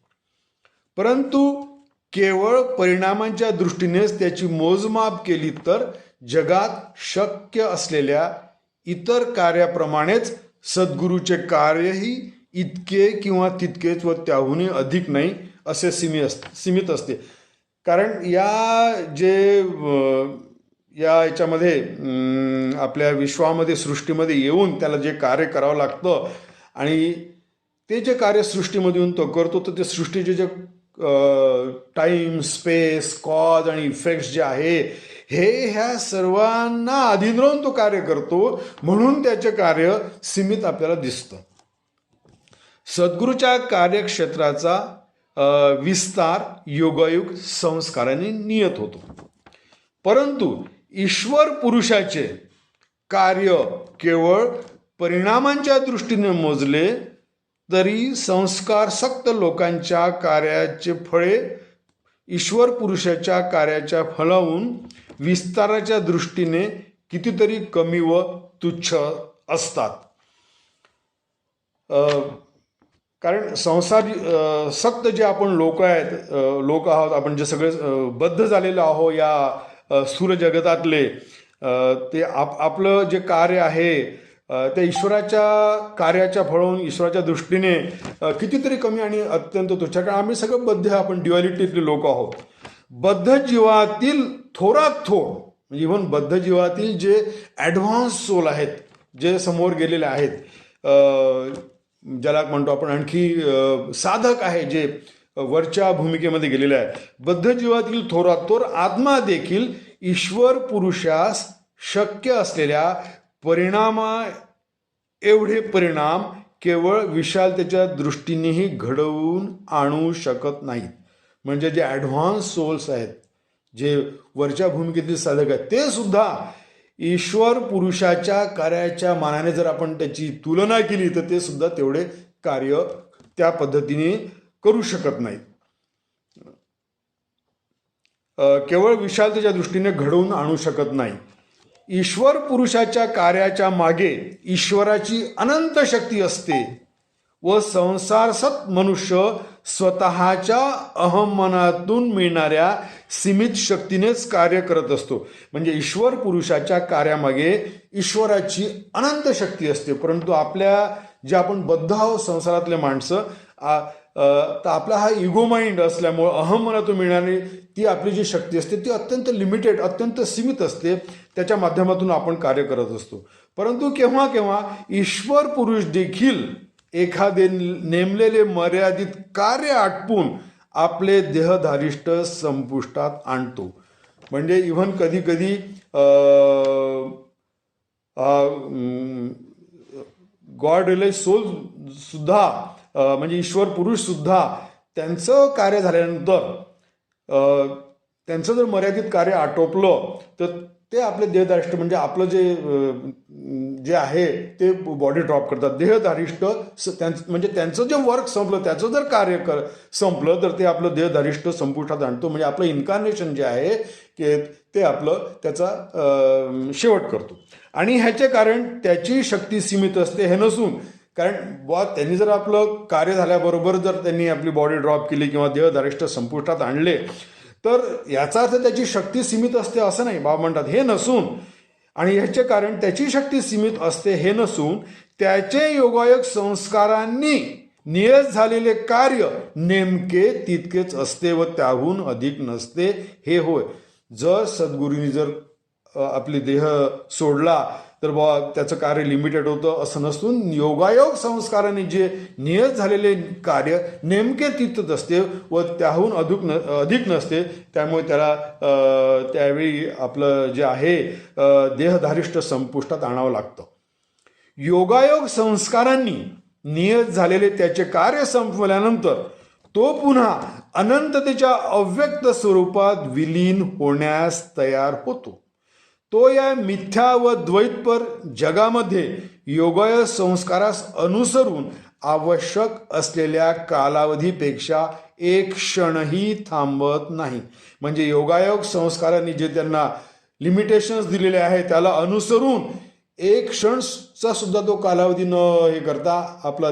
परंतु केवळ परिणामांच्या दृष्टीनेच त्याची मोजमाप केली तर जगात शक्य असलेल्या इतर कार्याप्रमाणेच सद्गुरूचे कार्यही इतके किंवा तितकेच व त्याहूनही अधिक नाही असे सीमित असते. कारण याच्यामध्ये आपल्या विश्वामध्ये, सृष्टीमध्ये येऊन त्याला जे कार्य करावं लागतं आणि ते जे कार्य सृष्टीमधून तो करतो, तर ते सृष्टीचे जे टाईम, स्पेस, कॉज आणि इफेक्ट्स जे आहे, ह्या सर्वांना अधीन राहून तो कार्य करतो, म्हणून त्याचे कार्य सीमित आपल्याला दिसतं. सद्गुरूच्या कार्यक्षेत्राचा विस्तार योगायोग संस्काराने नियत होतो. परंतु ईश्वर पुरुषाचे कार्य केवळ परिणामांच्या दृष्टीने मोजले तरी संस्कार सक्त लोकांच्या कार्याचे फळे ईश्वर पुरुषाच्या कार्याच्या फलाहून विस्ताराच्या दृष्टीने कितीतरी कमी व तुच्छ असतात. कारण संसार सक्त जे आपण लोक आहोत, आपण जे सगळे बद्ध झालेलो आहोत या स्थूल जगतातले, ते आपलं जे कार्य आहे त्या ईश्वराच्या कार्याच्या फळवून ईश्वराच्या दृष्टीने कितीतरी कमी आणि अत्यंत तुच्छ. कारण आम्ही सगळं बद्ध, आपण ड्युअलिटीतले लोक आहोत. बद्ध जीवातील थोरात थोर, म्हणजे इव्हन बद्ध जीवातील जे ॲडव्हान्स सोल आहेत, जे समोर गेलेले आहेत, ज्याला म्हणतो आपण आणखी साधक आहे, जे वरच्या भूमिकेमध्ये गेलेले आहेत, बद्ध जीवातील थोरात थोर आत्मा देखील ईश्वर पुरुषास शक्य असलेल्या एवढे परिणाम केवळ विशालतेच्या दृष्टीनेही घडवून आणू शकत नाहीत. म्हणजे जे ॲडव्हान्स सोल्स आहेत, जे वरच्या भूमिकेतील साधक आहेत, ते सुद्धा ईश्वर पुरुषाच्या कार्याच्या मानाने जर आपण त्याची तुलना केली तर ते सुद्धा तेवढे कार्य त्या पद्धतीने करू शकत नाही. केवळ विशालतेच्या दृष्टीने घडवून आणू शकत नाही. ईश्वर पुरुषाच्या कार्याच्या मागे ईश्वराची अनंत शक्ती असते व संसारसत मनुष्य स्वतःच्या अहमनातून मिळणाऱ्या सीमित शक्तीनेच कार्य करत असतो. म्हणजे ईश्वर पुरुषाच्या कार्यामागे ईश्वराची अनंत शक्ती असते, परंतु आपल्या जे आपण बद्ध आहोत संसारातले माणसं, तर आपला हा इगो माइंड असल्यामुळं अहमनातून मिळणारी ती आपली जी शक्ती असते ती अत्यंत लिमिटेड, अत्यंत सीमित असते. त्याच्या माध्यमातून आपण कार्य करत असतो. परंतु केव्हा केव्हा ईश्वर पुरुष देखील एखादे नेमलेले मर्यादित कार्य आटपून आपले देहधारिष्ट संपुष्टात आणतो. म्हणजे इव्हन कधी कधी गॉड रिलाइज सोल सुद्धा, म्हणजे ईश्वर पुरुष सुद्धा त्यांचं कार्य झाल्यानंतर त्यांचं जर मर्यादित कार्य आटोपलं तर ते आपले देहधारिष्ट म्हणजे आपलं जे आहे ते बॉडी ड्रॉप करतात. देहधारिष्ट म्हणजे त्यांचं जे वर्क संपलं, त्याचं जर कार्य संपलं तर ते आपलं देहधारिष्ट संपुष्टात आणतो. म्हणजे आपलं इन्कार्नेशन जे आहे ते आपलं त्याचा शेवट करतो. आणि ह्याचे कारण त्याची शक्ती सीमित असते हे नसून, कारण त्यांनी जर आपलं कार्य झाल्याबरोबर जर त्यांनी आपली बॉडी ड्रॉप केली किंवा देहधारिष्ट संपुष्टात आणले तर याचा अर्थ त्याची शक्ती सीमित असते असं नाही. बाबा म्हणतात हे नसून, आणि ह्याचे कारण त्याची शक्ती सीमित असते हे नसून त्याचे योगायोग संस्कारांनी नियत झालेले कार्य नेमके तितकेच असते व त्याहून अधिक नसते हे होय. जर सद्गुरूंनी जर आपली देह सोडला तर त्याचं कार्य लिमिटेड होतं असं नसून योगायोग संस्काराने जे नियत झालेले कार्य नेमके तितकंच असते व त्याहून अधिक नसते. त्यामुळे त्याला त्यावेळी आपलं जे आहे देहधारिष्ट संपुष्टात आणावं लागतं. योगायोग संस्कारांनी नियत झालेले त्याचे कार्य संपवल्यानंतर तो पुन्हा अनंततेच्या अव्यक्त स्वरूपात विलीन होण्यास तयार होतो. तो या मिथ्या व द्वैतपर जगामध्ये योगायोग संस्कारास अनुसरून आवश्यक असलेल्या कालावधीपेक्षा एक क्षणही थांबत नाही. म्हणजे योगायोग संस्कारांनी जे त्यांना लिमिटेशन्स दिलेले आहे त्याला अनुसरून एक क्षणचा सुद्धा तो कालावधी न हे करता आपला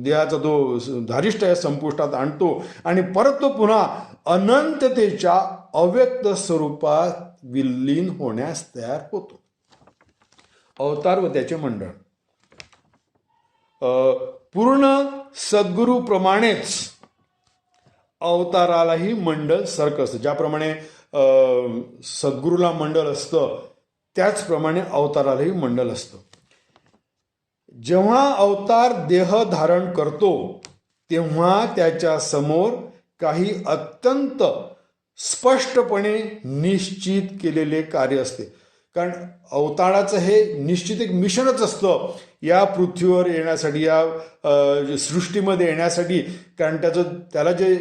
देहाचा तो धारिष्ट या संपुष्टात आणतो आणि परत तो पुन्हा अनंततेच्या अव्यक्त स्वरूपात विलीन होण्यास तयार होतो. अवतार व त्याचे मंडळ पूर्ण सद्गुरूप्रमाणेच अवतारालाही मंडळ सारखं असतं. ज्याप्रमाणे सद्गुरूला मंडळ असतं त्याचप्रमाणे अवतारालाही मंडळ असतं. जेव्हा अवतार देह धारण करतो तेव्हा त्याच्या समोर काही अत्यंत स्पष्टपणे निश्चित केलेले कार्य असते. कारण अवताराचं हे निश्चित एक मिशनच असतं या पृथ्वीवर येण्यासाठी, या सृष्टीमध्ये येण्यासाठी. कारण त्याला जे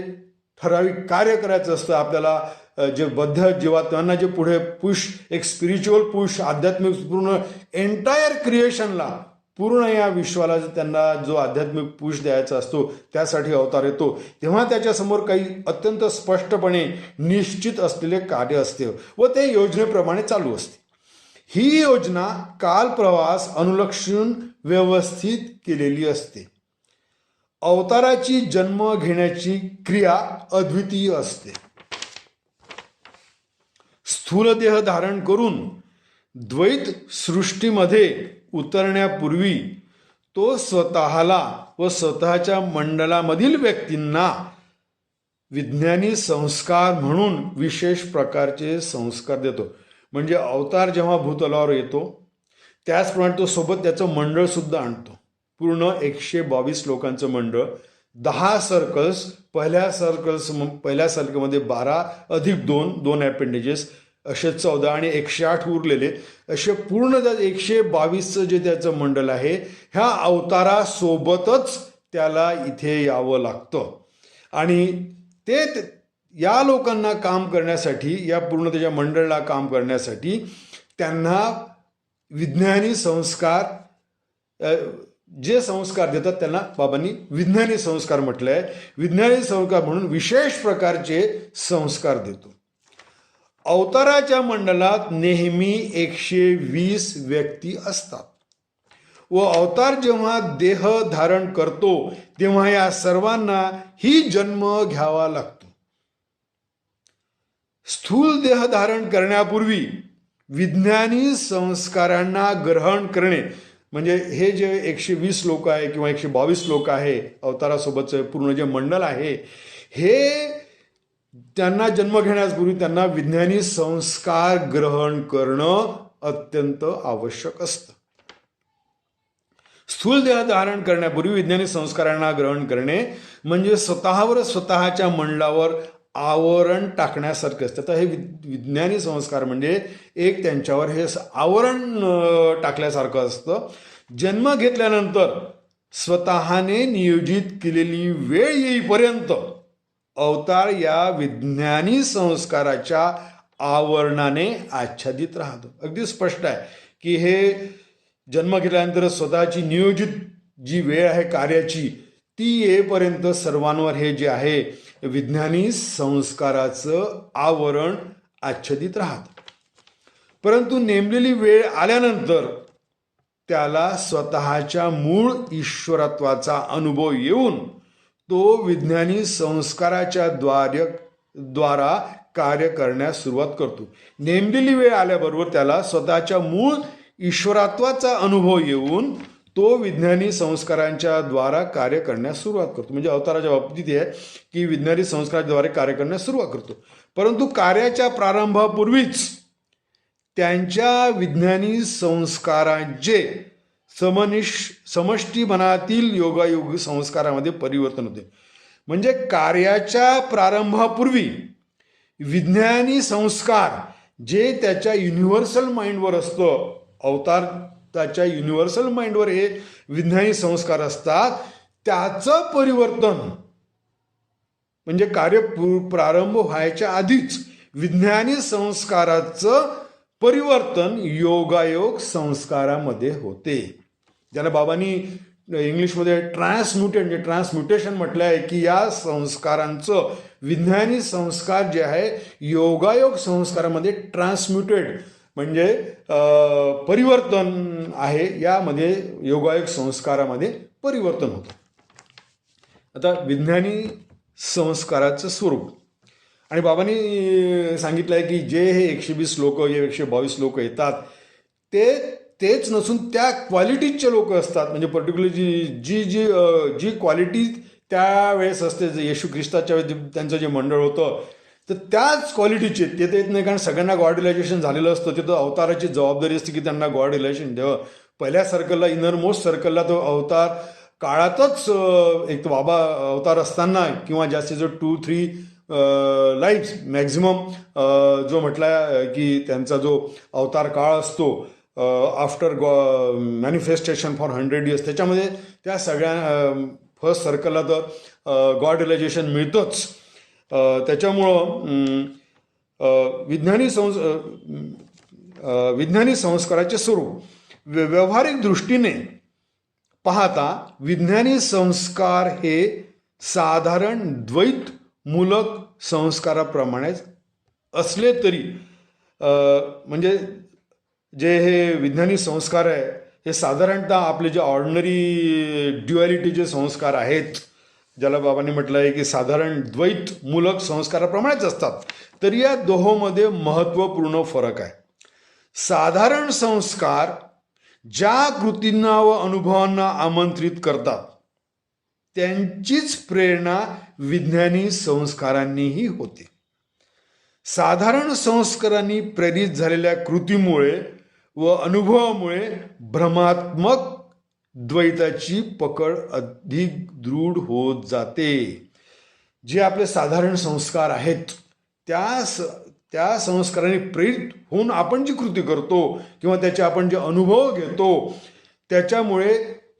ठराविक कार्य करायचं असतं, आपल्याला जे बद्ध जीवात्म्यांना जे पुढे पुश, एक स्पिरिच्युअल पुश, आध्यात्मिक पूर्ण एंटायर क्रिएशनला, पूर्ण या विश्वाला त्यांना जो आध्यात्मिक पुश द्यायचा असतो त्यासाठी अवतार येतो. तेव्हा त्याच्यासमोर काही अत्यंत स्पष्टपणे निश्चित असलेले कार्य असते व ते योजनेप्रमाणे चालू असते. ही योजना कालप्रवास अनुलक्षून व्यवस्थित केलेली असते. अवताराची जन्म घेण्याची क्रिया अद्वितीय असते. स्थूल देह धारण करून द्वैत सृष्टीमध्ये उतरण्यापूर्वी तो स्वतःला व स्वतःच्या मंडळामधील व्यक्तींना विज्ञानी संस्कार म्हणून विशेष प्रकारचे संस्कार देतो. म्हणजे अवतार जेव्हा भूतलावर येतो त्याचप्रमाणे तो सोबत त्याचं मंडळ सुद्धा आणतो. पूर्ण 122 लोकांचं मंडळ, 10 सर्कल्स, पहिल्या सर्कलमध्ये 12 अधिक 2 अपेंडेजेस असे 14 आणि 108 उरलेले असे पूर्ण 122चं जे त्याचं मंडळ आहे ह्या अवतारासोबतच त्याला इथे यावं लागतं. आणि या लोकांना काम करण्यासाठी, या पूर्ण त्याच्या मंडळाला काम करण्यासाठी त्यांना विज्ञानी संस्कार, जे संस्कार देतात त्यांना बाबांनी विज्ञानी संस्कार म्हटलं आहे. विज्ञानी संस्कार म्हणून विशेष प्रकारचे संस्कार देतो. अवताराच्या मंडळात नेहमी 120 व्यक्ती असतात व अवतार जेव्हा देह धारण करतो तेव्हा या सर्वांना ही जन्म घ्यावा लागतो. स्थूल देह धारण करण्यापूर्वी विज्ञानी संस्कारांना ग्रहण करणे, म्हणजे हे जे 120 लोक आहे किंवा 122 लोक आहे अवतारासोबतचं पूर्ण जे मंडळ आहे, हे त्यांना जन्म घेण्यापूर्वी त्यांना विज्ञानी संस्कार ग्रहण करणं अत्यंत आवश्यक असतं. स्थूल देह धारण करण्यापूर्वी विज्ञानी संस्कारांना ग्रहण करणे म्हणजे स्वतःच्या मंडळावर आवरण टाकण्यासारखं असतं. तर हे विज्ञानी संस्कार म्हणजे एक त्यांच्यावर हे आवरण टाकल्यासारखं असतं. जन्म घेतल्यानंतर स्वतःने नियोजित केलेली वेळ येईपर्यंत अवतार या विज्ञानी संस्काराच्या आवरणाने आच्छादित राहतो. अगदी स्पष्ट आहे की हे जन्म घेतल्यानंतर स्वतःची नियोजित जी वेळ आहे कार्याची ती येईपर्यंत सर्वांवर हे जे आहे विज्ञानी संस्काराचं आवरण आच्छादित राहतं. परंतु नेमलेली वेळ आल्यानंतर त्याला स्वतःच्या मूळ ईश्वरत्वाचा अनुभव येऊन तो विज्ञानी संस्काराच्या द्वारा कार्य करण्यास सुरुवात करतो. नेमलेली वेळ आल्याबरोबर त्याला स्वतःच्या मूळ ईश्वरत्वाचा अनुभव येऊन तो विज्ञानी संस्कारांच्या द्वारा कार्य करण्यास सुरुवात करतो. म्हणजे अवताराच्या बाबतीत हे आहे की विज्ञानी संस्काराद्वारे कार्य करण्यास सुरुवात करतो. परंतु कार्याच्या प्रारंभापूर्वीच त्यांच्या विज्ञानी संस्कारांचे समष्टी मनातील योगायोग संस्कारामध्ये परिवर्तन होते. म्हणजे कार्याच्या प्रारंभापूर्वी विज्ञानी संस्कार जे त्याच्या युनिव्हर्सल माइंडवर असतं, अवतार त्याच्या युनिव्हर्सल माइंडवर हे विज्ञानी संस्कार असतात, त्याचं परिवर्तन म्हणजे कार्य प्रारंभ व्हायच्या आधीच विज्ञानी संस्काराचं परिवर्तन योगायोग संस्कारामध्ये होते. ज्याला बाबांनी इंग्लिशमध्ये ट्रान्सम्युटेशन म्हटलं आहे की या संस्कारांचं विज्ञानी संस्कार जे आहे योगायोग संस्कारामध्ये ट्रान्सम्युटेड म्हणजे परिवर्तन आहे, यामध्ये योगायोग संस्कारामध्ये परिवर्तन होतं. आता विज्ञानी संस्काराचं स्वरूप आणि बाबांनी सांगितलं आहे की जे हे 120 लोक, 122 लोक येतात तेच नसून त्या क्वालिटीचे लोक असतात. म्हणजे पर्टिक्युलरली जी क्वालिटी त्यावेळेस असते, येशू ख्रिस्ताच्या वेळेस त्यांचं जे मंडळ होतं तर त्याच क्वालिटीचे ते येत नाही. कारण सगळ्यांना गॉड रिलेशन झालेलं असतं. तिथं अवताराची जबाबदारी असते की त्यांना गॉड रिलेशन द्यावं. पहिल्या सर्कलला, इनर मोस्ट सर्कलला तो अवतार काळातच एक तो बाबा अवतार असताना किंवा जास्तीत 2-3 लाईफ्स मॅक्झिमम जो म्हटला की त्यांचा जो अवतार काळ असतो आफ्टर मॅनिफेस्टेशन फॉर 100 years, त्याच्यामध्ये त्या सगळ्या फर्स्ट सर्कलला तर गॉड रिलेशन मिळतंच. त्याच्यामुळं विज्ञानी संस्काराचे स्वरूप व्यावहारिक दृष्टीने पाहता विज्ञानी संस्कार हे साधारण द्वैत मूलक संस्काराप्रमाणेच असले तरी म्हणजे जे हे विज्ञानी संस्कार आहे हे साधारणतः आपले जे ऑर्डिनरी ड्युॲलिटीचे संस्कार आहेत, ज्याला बाबांनी म्हटलं आहे की साधारण द्वैत मूलक संस्काराप्रमाणेच असतात, तर या दोहोंमध्ये महत्त्वपूर्ण फरक आहे. साधारण संस्कार ज्या कृतींना व अनुभवांना आमंत्रित करतात त्यांचीच प्रेरणा विज्ञानी संस्कारांनीही होते. साधारण संस्कारांनी प्रेरित झालेल्या कृतीमुळे व अनुभवामुळे भ्रमात्मक द्वैताची पकड अधिक दृढ होत जाते. जे आपले साधारण संस्कार आहेत त्या संस्काराने प्रेरित होऊन आपण जी कृती करतो किंवा त्याचे आपण जे अनुभव घेतो त्याच्यामुळे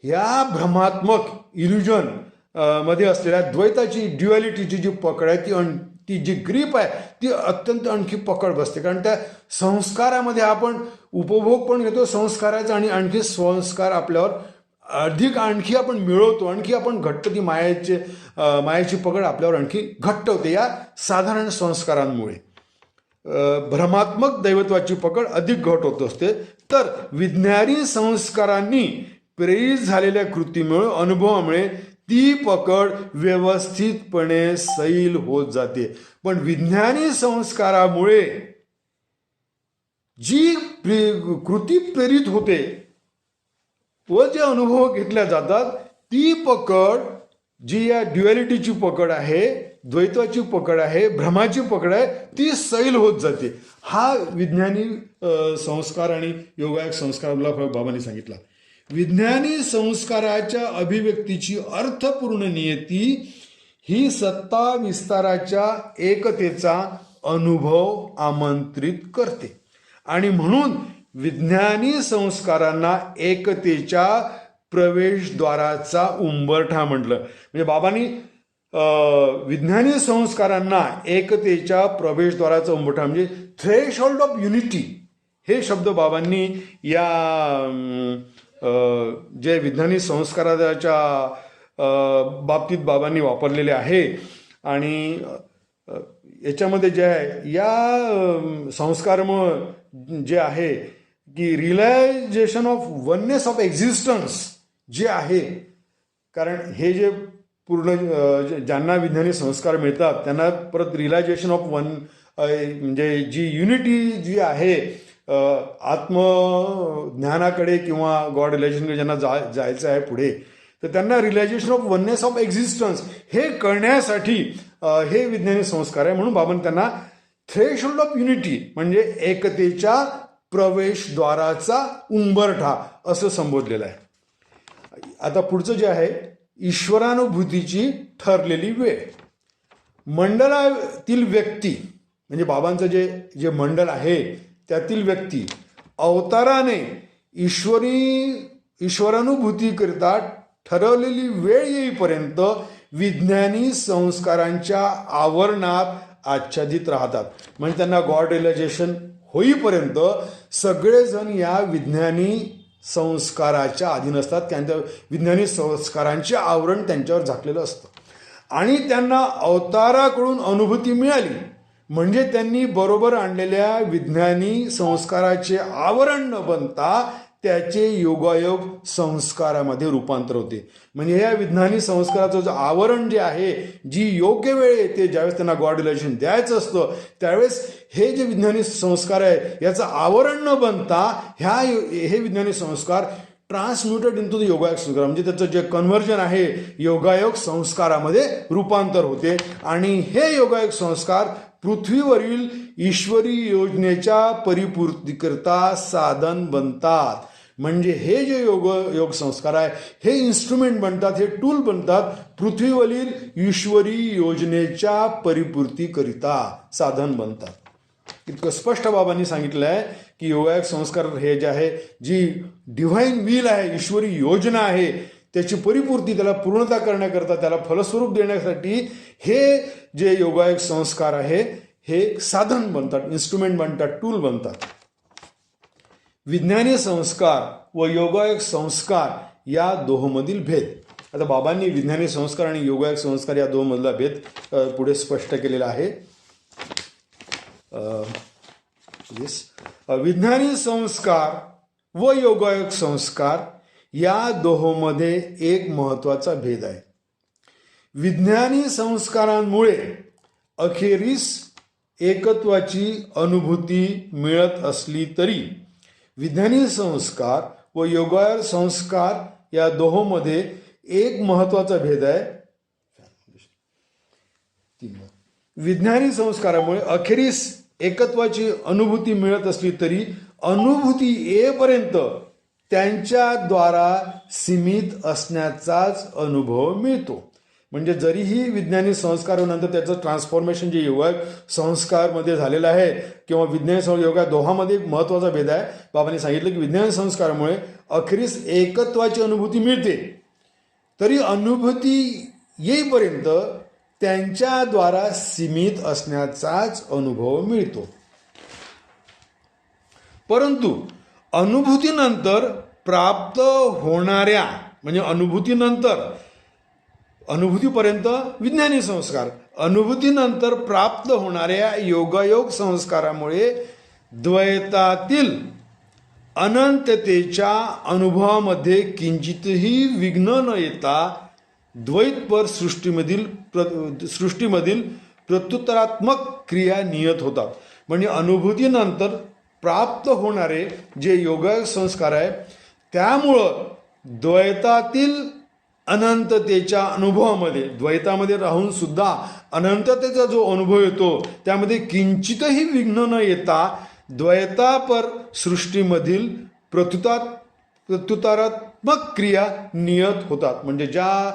ह्या भ्रमात्मक इल्युजन मध्ये असलेल्या द्वैताची ड्युॲलिटीची जी पकड आहे ती जी ग्रीप आहे ती अत्यंत आणखी पकड बसते. कारण त्या संस्कारामध्ये आपण उपभोग पण घेतो संस्काराचा आणि आणखी संस्कार आपल्यावर अधिक आणखी आपण मिळवतो, आणखी आपण घट्ट ती मायेची पकड आपल्यावर आणखी घट्ट होते या साधारण संस्कारांमुळे. भ्रमात्मक दैवत्वाची पकड अधिक घट होत असते. तर विज्ञानी संस्कारांनी प्रेरित झालेल्या कृतीमुळे अनुभवामुळे ती पकड व्यवस्थितपणे सैल होत जाते. पण विज्ञानी संस्कारामुळे जी कृती प्रेरित होते व जे अनुभव घेतल्या जातात ती पकड जी या ड्युअलिटीची पकड आहे, द्वैत्वाची पकड आहे, भ्रमाची पकड आहे, ती सैल होत जाते. हा विज्ञानी संस्कार आणि योगायोग संस्काराला बाबांनी सांगितला. विज्ञानी संस्काराच्या अभिव्यक्तीची अर्थपूर्ण नियती ही सत्ता विस्ताराच्या एकतेचा अनुभव आमंत्रित करते आणि म्हणून विज्ञानी संस्कारांना एकतेच्या प्रवेशद्वाराचा उंबरठा म्हटलं. म्हणजे बाबांनी विज्ञानी संस्कारांना एकतेच्या प्रवेशद्वाराचा उंबरठा म्हणजे थ्रेशोल्ड ऑफ युनिटी हे शब्द बाबांनी या जे विज्ञानी संस्काराच्या बाबतीत बाबांनी वापरलेले आहे. आणि याच्यामध्ये जे आहे या संस्कारामुळे जे आहे की realisation of oneness of existence जे आहे, कारण हे जे पूर्ण ज्यांना विज्ञानी संस्कार मिळतात त्यांना परत रिअलायझेशन ऑफ वन म्हणजे जी युनिटी जी आहे आत्मज्ञानाकडे किंवा गॉड रिलेशनकडे ज्यांना जायचं आहे पुढे, तर त्यांना realisation of oneness of existence हे कळण्यासाठी हे विज्ञानी संस्कार आहे. म्हणून बाबांनी त्यांना थ्रेशोल्ड ऑफ युनिटी म्हणजे एकतेच्या प्रवेशद्वाराचा उंबरठा असं संबोधलेलं आहे. आता पुढचं जे आहे ईश्वरानुभूतीची ठरलेली वेळ. मंडळातील व्यक्ती म्हणजे बाबांचं जे मंडळ आहे त्यातील व्यक्ती अवताराने ईश्वरानुभूतीकरिता ठरवलेली वेळ येईपर्यंत विज्ञानी संस्कारांच्या आवरणात आच्छादित राहतात. म्हणजे त्यांना गॉड रिअलायझेशन होईपर्यंत सगळेजण या विज्ञानी संस्काराच्या अधीन असतात. त्यांच्या विज्ञानी संस्कारांचे आवरण त्यांच्यावर झाकलेलं असतं आणि त्यांना अवताराकडून अनुभूती मिळाली म्हणजे त्यांनी बरोबर आणलेल्या विज्ञानी संस्काराचे आवरण न बनता त्याचे योगायोग संस्कारामध्ये रूपांतर होते. म्हणजे या विज्ञानी संस्काराचं जे आवरण जे आहे, जी योग्य वेळ येते ज्यावेळेस त्यांना गॉड रिलेशन द्यायचं असतं त्यावेळेस हे जे विज्ञानी संस्कार आहे याचं आवरण न बनता हे विज्ञानी संस्कार ट्रान्सम्युटेड इन टू द योगायोग संस्कार म्हणजे त्याचं जे कन्व्हर्जन आहे योगायोग संस्कारामध्ये रूपांतर होते आणि हे योगायोग संस्कार पृथ्वीवरील ईश्वरी योजनेच्या परिपूर्तीकरता साधन बनतात. म्हणजे हे जे योग संस्कार आहे हे इन्स्ट्रुमेंट बनतात, हे टूल बनतात पृथ्वीवरील ईश्वरी योजनेच्या परिपूर्तीकरिता साधन बनतात. इतकं स्पष्ट बाबांनी सांगितलं आहे की योगायोग संस्कार हे जे आहे जी डिव्हाइन विल आहे, ईश्वरी योजना आहे, त्याची परिपूर्ती त्याला पूर्णता करण्याकरता त्याला फलस्वरूप देण्यासाठी हे जे योगायोग संस्कार आहे हे साधन बनतात, इन्स्ट्रुमेंट बनतात, टूल बनतात. विज्ञानी संस्कार व योगायोग संस्कार या दोहोमधील भेद. आता बाबांनी विज्ञानी संस्कार आणि योगायोग संस्कार या दोहोमधला भेद पुढे स्पष्ट केलेला आहे. विज्ञानी संस्कार व योगायोग संस्कार या दोहोमध्ये एक महत्वाचा भेद आहे. विज्ञानी संस्कारांमुळे अखेरीस एकत्वाची अनुभूती मिळत असली तरी विज्ञानी संस्कार व योगायोग संस्कार या दोहोमध्ये एक महत्वाचा भेद आहे. विज्ञानी संस्कारामुळे अखेरीस एकत्वाची अनुभूती मिळत असली तरी अनुभूती येईपर्यंत त्यांच्याद्वारा सीमित असण्याचाच अनुभव मिळतो. म्हणजे जरीही विज्ञानी संस्कारानंतर त्याचं ट्रान्सफॉर्मेशन जे योगायोग संस्कारमध्ये झालेलं आहे किंवा विज्ञानी योगा दोहामध्ये एक महत्त्वाचा भेद आहे. बाबांनी सांगितलं की विज्ञानी संस्कारामुळे अखेरीस एकत्वाची अनुभूती मिळते तरी अनुभूती येईपर्यंत त्यांच्याद्वारा सीमित असण्याचाच अनुभव मिळतो. परंतु अनुभूतीनंतर प्राप्त होणाऱ्या म्हणजे अनुभूतीपर्यंत विज्ञानी संस्कार, अनुभूतीनंतर प्राप्त होणाऱ्या योगायोग संस्कारामुळे द्वैतातील अनंततेच्या अनुभवामध्ये किंचितही विघ्न न येता द्वैतपर सृष्टीमधील प्रत्युत्तरात्मक क्रिया नियत होतात. म्हणजे अनुभूतीनंतर प्राप्त होणारे जे योगायोग संस्कार आहे त्यामुळं द्वैतातील अनंततेच्या अनुभवामध्ये, द्वैतामध्ये राहून सुद्धा अनंततेचा जो अनुभव येतो त्यामध्ये किंचितही विघ्न न येता द्वैतापर सृष्टीमधील प्रत्युत्तरात्मक क्रिया नियत होतात. म्हणजे ज्या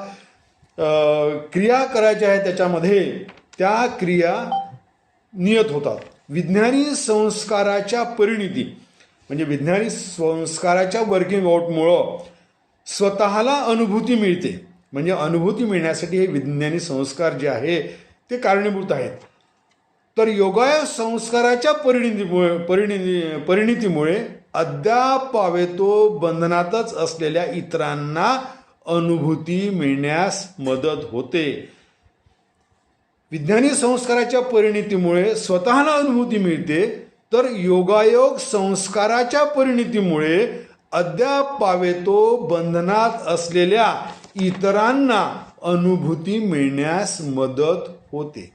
क्रिया करायच्या आहेत त्याच्यामध्ये त्या क्रिया नियत होतात. विज्ञानी संस्काराच्या परिणिती म्हणजे विज्ञानी संस्काराच्या वर्किंग आउटमुळं स्वतःला अनुभूती मिळते. म्हणजे अनुभूती मिळण्यासाठी हे विज्ञानी संस्कार जे आहे ते कारणीभूत आहेत. तर योगायोग संस्काराच्या परिणितीमुळे अद्यापावेतो बंधनातच असलेल्या इतरांना अनुभूती मिळण्यास मदत होते. विज्ञानी संस्काराच्या परिणितीमुळे स्वतःला अनुभूती मिळते, तर योगायोग संस्काराच्या परिणितीमुळे अद्यापावेतो बंधनात असलेल्या इतरांना अनुभूती मिळण्यास मदत होते.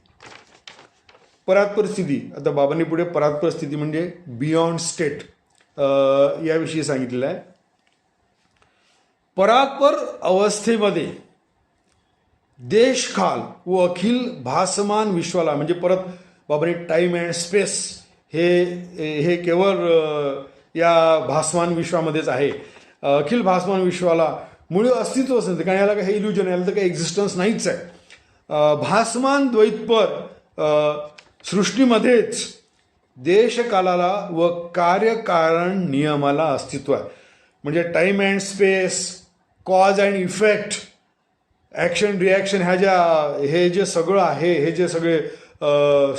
परात्पर स्थिती, आता बाबांनी पुढे परात्पर स्थिती म्हणजे बियॉन्ड स्टेट याविषयी सांगितलेलं आहे. परात्पर अवस्थेमध्ये देशकाल व अखिल भासमान विश्वाला म्हणजे परत बाबांनी टाईम अँड स्पेस हे केवळ या भासमान विश्वामध्येच आहे. अखिल भासमान विश्वाला मुळे अस्तित्वच नसते, कारण याला काही इल्युजन, याला तर काही एक्झिस्टन्स नाहीच आहे. भासमान द्वैतपर सृष्टीमध्येच देशकालाला व कार्यकारण नियमाला अस्तित्व आहे. म्हणजे time and space, cause and effect, action reaction हे जे सगळं आहे, हे जे सगळे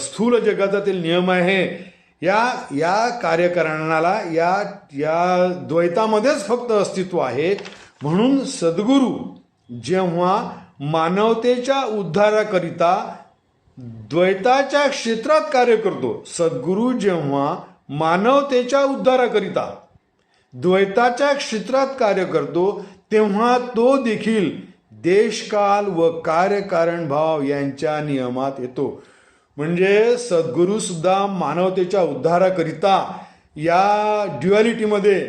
स्थूल जगातील नियम आहे, या कार्यकारणाला या द्वैतामध्येच फक्त अस्तित्व आहे. म्हणून सद्गुरू जेव्हा मानवतेच्या उद्धाराकरिता द्वैताच्या क्षेत्रात कार्य करतो, सद्गुरू जेव्हा मानवतेच्या उद्धाराकरिता द्वैताच्या क्षेत्रात कार्य करतो तेव्हा तो देखील देशकाल व कार्यकारण भाव यांच्या नियमात येतो. म्हणजे सद्गुरू सुद्धा मानवतेच्या उद्धाराकरिता या ड्युअलिटीमध्ये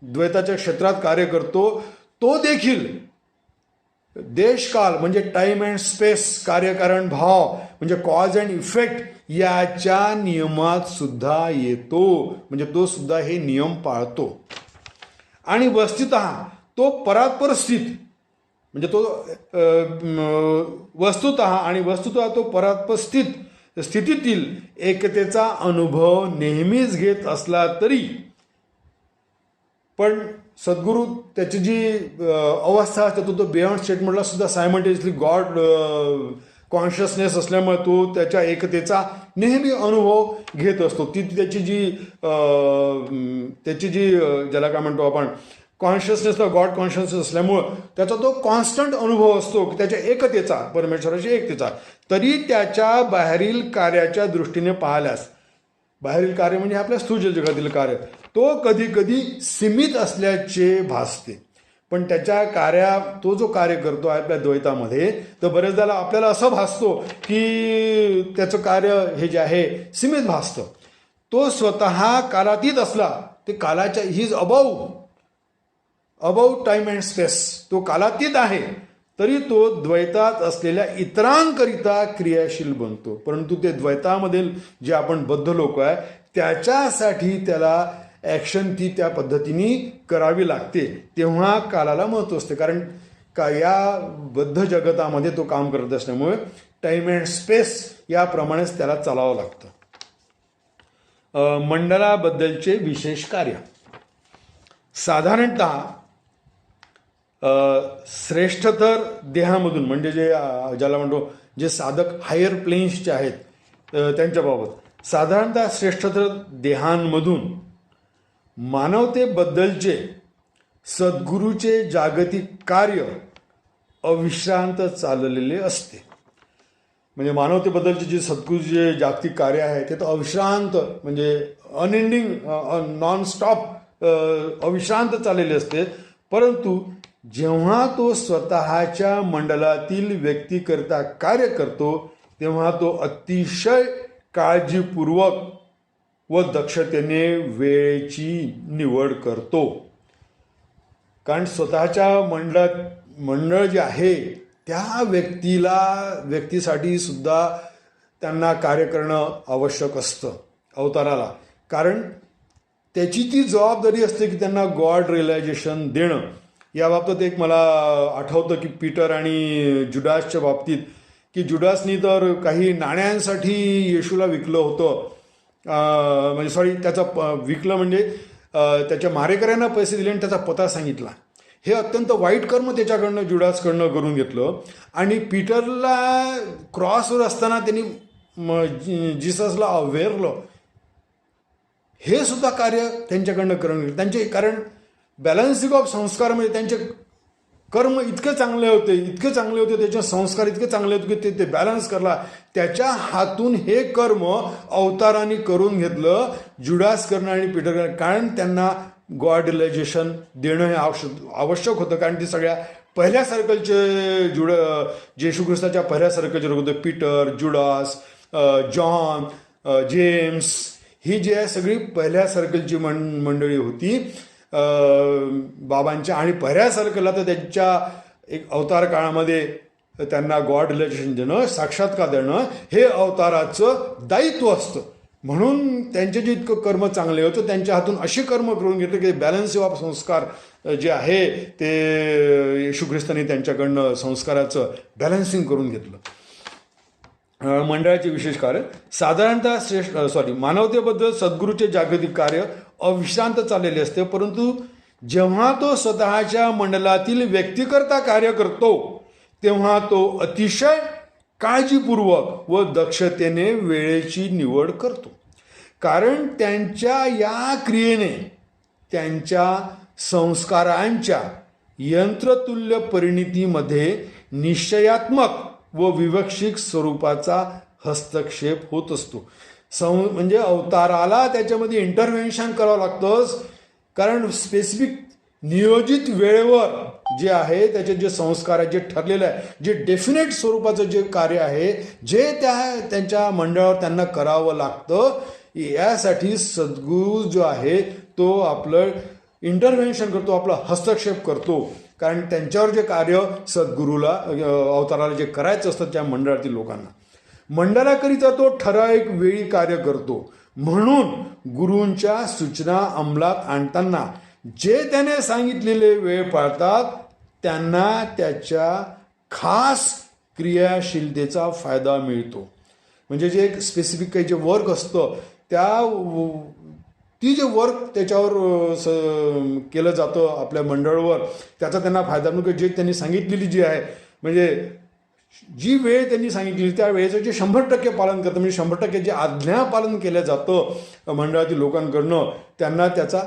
द्वैताच्या क्षेत्रात कार्य करतो. तो देखील देशकाल म्हणजे टाईम अँड स्पेस, कार्यकारण भाव म्हणजे कॉज अँड इफेक्ट याच्या नियमात सुद्धा येतो. म्हणजे तो सुद्धा हे नियम पाळतो. आणि वस्तुतः तो परात्पर स्थित म्हणजे तो वस्तुतः तो परात्पर स्थितीतील एकतेचा अनुभव नेहमीच घेत असला तरी पण सद्गुरू त्याची जी अवस्था असते तो बियॉन्ड स्टेटमेंटला सुद्धा सायमल्टेनियसली गॉड कॉन्शियसनेस असल्यामुळे तो त्याच्या एकतेचा नेहमी अनुभव घेत असतो. ती त्याची जी ज्याला काय म्हणतो आपण कॉन्शियसनेसला गॉड कॉन्शियसनेस असल्यामुळं त्याचा तो कॉन्स्टंट अनुभव असतो त्याच्या एकतेचा, परमेश्वराच्या एकतेचा. तरी त्याच्या बाहेरील कार्याच्या दृष्टीने पाहिल्यास, बाहेरील कार्य म्हणजे आपल्या स्थूल जगातील कार्य, तो कधी कधी सीमित असल्याचे भासते. पण तो जो कार्य करतो आपल्या द्वैतामध्ये, तर बरेचदा आपल्याला असं भासतो की त्याचं कार्य हे जे आहे सीमित भासतं. तो स्वतः कालातीत असला, ते कालाच्या he is above time and space, तो कालातीत आहे, तरी तो द्वैतात असलेल्या इतरांकरिता क्रियाशील बनतो. परंतु ते द्वैतामधील जे आपण बद्ध लोक आहे त्याच्यासाठी त्याला ॲक्शन ती त्या पद्धतीने करावी लागते. तेव्हा कालाला महत्त्व असते, कारण या बद्ध जगतामध्ये तो काम करत असल्यामुळे टाईम अँड स्पेस याप्रमाणेच त्याला चालावं लागतं. मंडळाबद्दलचे विशेष कार्य. साधारणतः श्रेष्ठतर देहामधून म्हणजे जे ज्याला म्हणतो जे साधक हायर प्लेन्सचे आहेत त्यांच्याबाबत साधारणतः श्रेष्ठतर देहांमधून मानवतेबद्दलचे सद्गुरूचे जागतिक कार्य अविश्रांत चाललेले असते. म्हणजे मानवतेबद्दलचे जे सद्गुरूचे जागतिक कार्य आहे ते तर अविश्रांत म्हणजे अनएंडिंग नॉन स्टॉप अविश्रांत चाललेले असते. परंतु जेव्हा तो स्वतःच्या मंडलातील व्यक्तीकरता कार्य करतो तेव्हा तो अतिशय काळजीपूर्वक व दक्षतेने वेळेची निवड करतो. कारण स्वतःच्या मंडळ जे आहे त्या व्यक्तीसाठी सुद्धा त्यांना कार्य करणं आवश्यक असतं अवताराला. कारण त्याची ती जबाबदारी असते की त्यांना गॉड रिअलायझेशन देणं. या बाबतीत एक मला आठवतं की पीटर आणि जुडासच्या बाबतीत की जुडासनी तर काही नाण्यांसाठी येशूला विकलं होतं. म्हणजे सॉरी त्याचा विकलं म्हणजे त्याच्या मारेकऱ्यांना पैसे दिले आणि त्याचा पत्ता सांगितला. हे अत्यंत वाईट कर्म त्याच्याकडनं जुडासकडनं करून घेतलं. आणि पीटरला क्रॉसवर असताना त्यांनी जिससला अवेरलं. हे सुद्धा कार्य त्यांच्याकडनं करून घेतलं. त्यांचे कारण बॅलन्सिंग ऑफ संस्कारमध्ये त्यांचे कर्म इतके चांगले होते त्याचे संस्कार इतके चांगले होते की ते बॅलन्स करला. त्याच्या हातून हे कर्म अवताराने करून घेतलं जुडास करणं आणि पीटर करणं. कारण त्यांना गॉड रिअलायझेशन देणं हे आवश्यक होतं. कारण ते सगळ्या पहिल्या सर्कलचे येशू ख्रिस्ताच्या पहिल्या सर्कलचे लोक होते. पीटर, जुडास, जॉन, जेम्स ही जी आहे सगळी पहिल्या सर्कलची मंडळी होती बाबांच्या. आणि पहिल्या सर्कलला तर त्यांच्या एक अवतार काळामध्ये त्यांना गॉड रिलेशन देणं साक्षात्कार देणं हे अवताराचं दायित्व असतं. म्हणून त्यांचे जे इतकं कर्म चांगले होतं त्यांच्या हातून असे कर्म करून घेतले की बॅलन्स ऑफ संस्कार जे आहे ते येशू ख्रिस्तांनी त्यांच्याकडनं संस्काराचं बॅलन्सिंग करून घेतलं. मंडळाचे विशेष कार्य साधारणतः मानवतेबद्दल सद्गुरूचे जागतिक कार्य अविश्रांत चाललेले असते. परंतु जेव्हा तो स्वतःच्या मंडलातील व्यक्तीकरता कार्य करतो तेव्हा तो अतिशय काळजीपूर्वक व दक्षतेने वेळेची निवड करतो. कारण त्यांच्या या क्रियेने त्यांच्या संस्कारांच्या यंत्रतुल्य परिणितीमध्ये निश्चयात्मक व विवक्षिक स्वरूपाचा हस्तक्षेप होत असतो. म्हणजे अवताराला त्याच्यामध्ये इंटरव्हेन्शन करावं लागतं. कारण स्पेसिफिक नियोजित वेळेवर जे आहे त्याचे जे संस्कार आहे जे ठरलेलं आहे जे डेफिनेट स्वरूपाचं जे कार्य आहे जे त्यांच्या मंडळावर त्यांना करावं लागतं. यासाठी सद्गुरू जो आहे तो आपलं इंटरव्हेन्शन करतो, आपला हस्तक्षेप करतो. कारण त्यांच्यावर जे कार्य सद्गुरूला अवताराला जे करायचं असतं त्या मंडळातील लोकांना मंडळाकरिता तो ठराविक वेळी कार्य करतो. म्हणून गुरूंच्या सूचना अंमलात आणताना जे त्याने सांगितलेले वेळ पाळतात त्यांना त्याच्या खास क्रियाशीलतेचा फायदा मिळतो. म्हणजे जे एक स्पेसिफिक काही जे वर्क असतं ती जे वर्क त्याच्यावर केलं जातं आपल्या मंडळावर त्याचा त्यांना फायदा मिळतो. जे त्यांनी सांगितलेली जी आहे म्हणजे जी वेळ त्यांनी सांगितली त्या वेळेचं जे 100% पालन करतं म्हणजे 100% जे आज्ञा पालन केलं जातं मंडळातील लोकांकडनं त्यांना त्याचा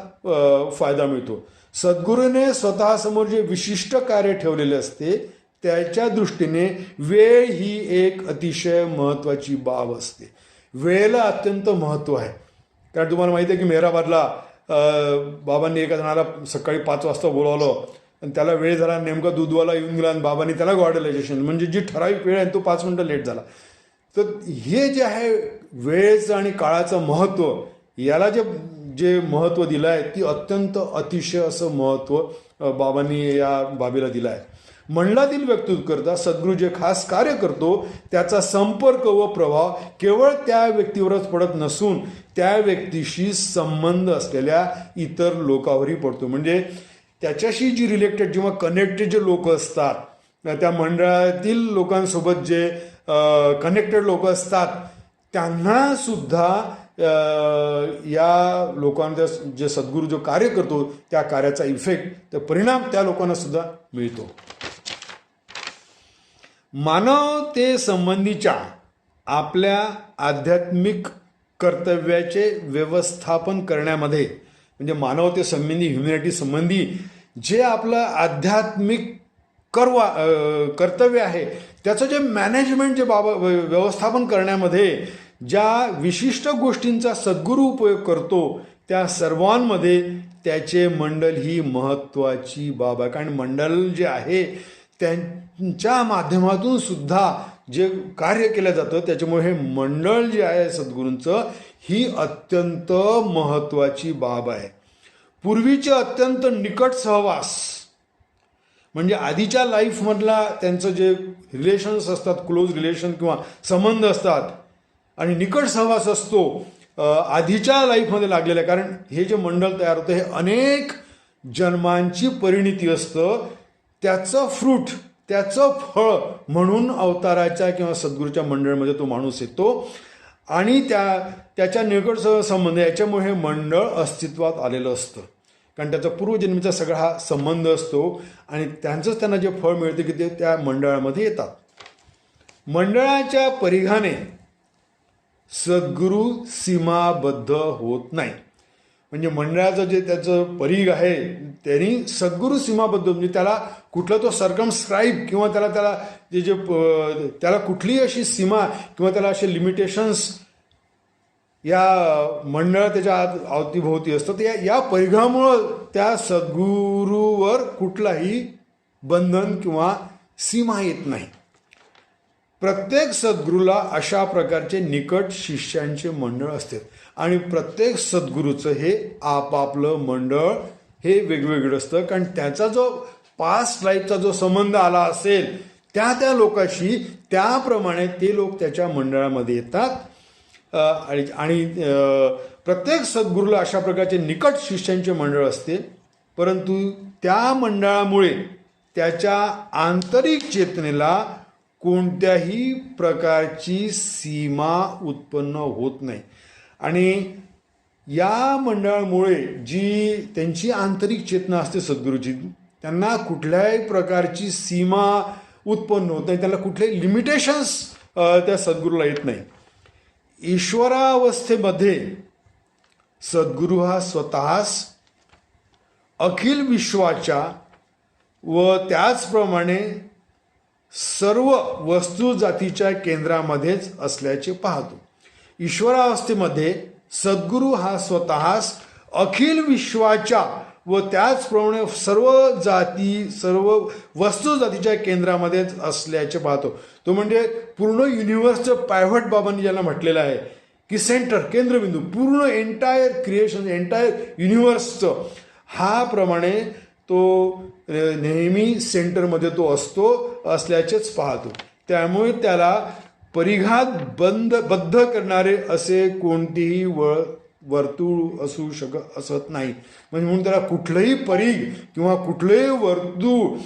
फायदा मिळतो. सद्गुरूने स्वतःसमोर जे विशिष्ट कार्य ठेवलेले असते त्याच्या दृष्टीने वेळ ही एक अतिशय महत्त्वाची बाब असते. वेळेला अत्यंत महत्त्व आहे. कारण तुम्हाला माहिती आहे की मेहराबादला बाबांनी एका जणाला सकाळी 5 वाजता बोलावलं आणि त्याला वेळ झाला नेमका दूधवाला येऊन गेला आणि बाबांनी त्याला गॉडलायझेशन म्हणजे जी ठराविक वेळ आहे तो 5 मिनिटं लेट झाला. तर हे जे आहे वेळेचं आणि काळाचं महत्त्व याला जे महत्त्व दिलं आहे ती अत्यंत अतिशय असं महत्त्व बाबांनी या बाबीला दिलं आहे. मंडळातील व्यक्तीकरता सद्गुरू जे खास कार्य करतो त्याचा संपर्क व प्रभाव केवळ त्या व्यक्तीवरच पडत नसून त्या व्यक्तीशी संबंध असलेल्या इतर लोकांवरही पडतो. म्हणजे त्याच्याशी जी रिलेटेड किंवा कनेक्टेड जे लोक असतात त्या मंडळातील लोकांसोबत जे कनेक्टेड लोक असतात त्यांना सुद्धा या लोकांना जे सद्गुरू जो कार्य करतो त्या कार्याचा इफेक्ट, त्या परिणाम त्या लोकांना सुद्धा मिळतो. मानवते संबंधीच्या आपल्या आध्यात्मिक कर्तव्याचे व्यवस्थापन करण्यामध्ये, म्हणजे मानवते संबंधी, ह्युमॅनिटी संबंधी जे आपलं आध्यात्मिक कर्तव्य आहे त्याचं जे मॅनेजमेंट, जे व्यवस्थापन करण्यामध्ये ज्या विशिष्ट गोष्टींचा सद्गुरू उपयोग करतो त्या सर्वांमध्ये त्याचे मंडळ ही महत्त्वाची बाब आहे. कारण मंडळ जे आहे त्यांच्या माध्यमातून सुद्धा जे कार्य केलं जातं त्याच्यामुळे हे मंडळ जे आहे सद्गुरूंचं ही अत्यंत महत्त्वाची बाब आहे. पूर्वीचे अत्यंत निकट सहवास, म्हणजे आधीच्या लाईफमधला त्यांचं जे रिलेशन्स असतात, क्लोज रिलेशन किंवा संबंध असतात आणि निकट सहवास असतो आधीच्या लाईफमध्ये लागलेला आहे. कारण हे जे मंडळ तयार होतं हे अनेक जन्मांची परिणिती असतं, त्याचं फ्रूट, त्याचं फळ म्हणून अवताराच्या किंवा सद्गुरूच्या मंडळामध्ये तो माणूस येतो आणि त्याच्या निकट संबंध याच्यामुळे हे मंडळ अस्तित्वात आलेलं असतं. कारण त्याचा पूर्वजन्मीचा सगळा हा संबंध असतो आणि त्यांचंच त्यांना जे फळ मिळते की ते त्या मंडळामध्ये येतात. मंडळाच्या परिघाने सद्गुरू सीमाबद्ध होत नाही. म्हणजे मंडळाचं जे त्याचं परिघ आहे त्यांनी सद्गुरू सीमाबद्ध, म्हणजे त्याला कुठला तो सर्कमस्क्राईब किंवा त्याला कुठलीही अशी सीमा किंवा त्याला असे लिमिटेशन्स या मंडळ त्याच्या अवतीभोवती असतं. तर या परिघामुळं त्या सद्गुरूवर कुठलाही बंधन किंवा सीमा येत नाही. प्रत्येक सद्गुरूला अशा प्रकारचे निकट शिष्यांचे मंडळ असते आणि प्रत्येक सद्गुरूचं हे आपापलं मंडळ हे वेगवेगळं असतं. कारण त्याचा जो पास्ट लाईफचा जो संबंध आला असेल त्या लोकांशी, त्याप्रमाणे ते लोक त्याच्या मंडळामध्ये येतात. आणि प्रत्येक सद्गुरूला अशा प्रकारचे निकट शिष्यांचे मंडळ असते, परंतु त्या मंडळामुळे त्याच्या आंतरिक चेतनेला कोणत्याही प्रकारची सीमा उत्पन्न होत नाही. आणि या मंडळामुळे जी त्यांची आंतरिक चेतना असते सद्गुरूची, त्यांना कुठल्याही प्रकारची सीमा उत्पन्न होत नाही, त्यांना कुठलेही लिमिटेशन्स त्या सद्गुरूला येत नाही. ईश्वरावस्थेमध्ये सद्गुरू हा स्वतःच अखिल विश्वाच्या व त्याचप्रमाणे सर्व वस्तू जातीच्या केंद्रामध्येच असल्याचे पाहतो. ईश्वरावस्थेमध्ये सद्गुरू हा स्वतःच अखिल विश्वाच्या व त्याचप्रमाणे सर्व वस्तू जातीच्या केंद्रामध्येच असल्याचे पाहतो. तो म्हणजे पूर्ण युनिव्हर्सचं पायव्हट बाबांनी ज्याला म्हटलेलं आहे की सेंटर, केंद्रबिंदू, पूर्ण एंटायर क्रिएशन, एंटायर युनिव्हर्सचं हा प्रमाणे तो नेहमी सेंटरमध्ये तो असल्याचेच पाहतो. त्यामुळे त्याला परिघात बद्ध करणारे असे कोणतेही वर्तुळ असत नाही. म्हणजे म्हणून त्याला कुठलंही परिघ किंवा कुठलंही वर्तुळ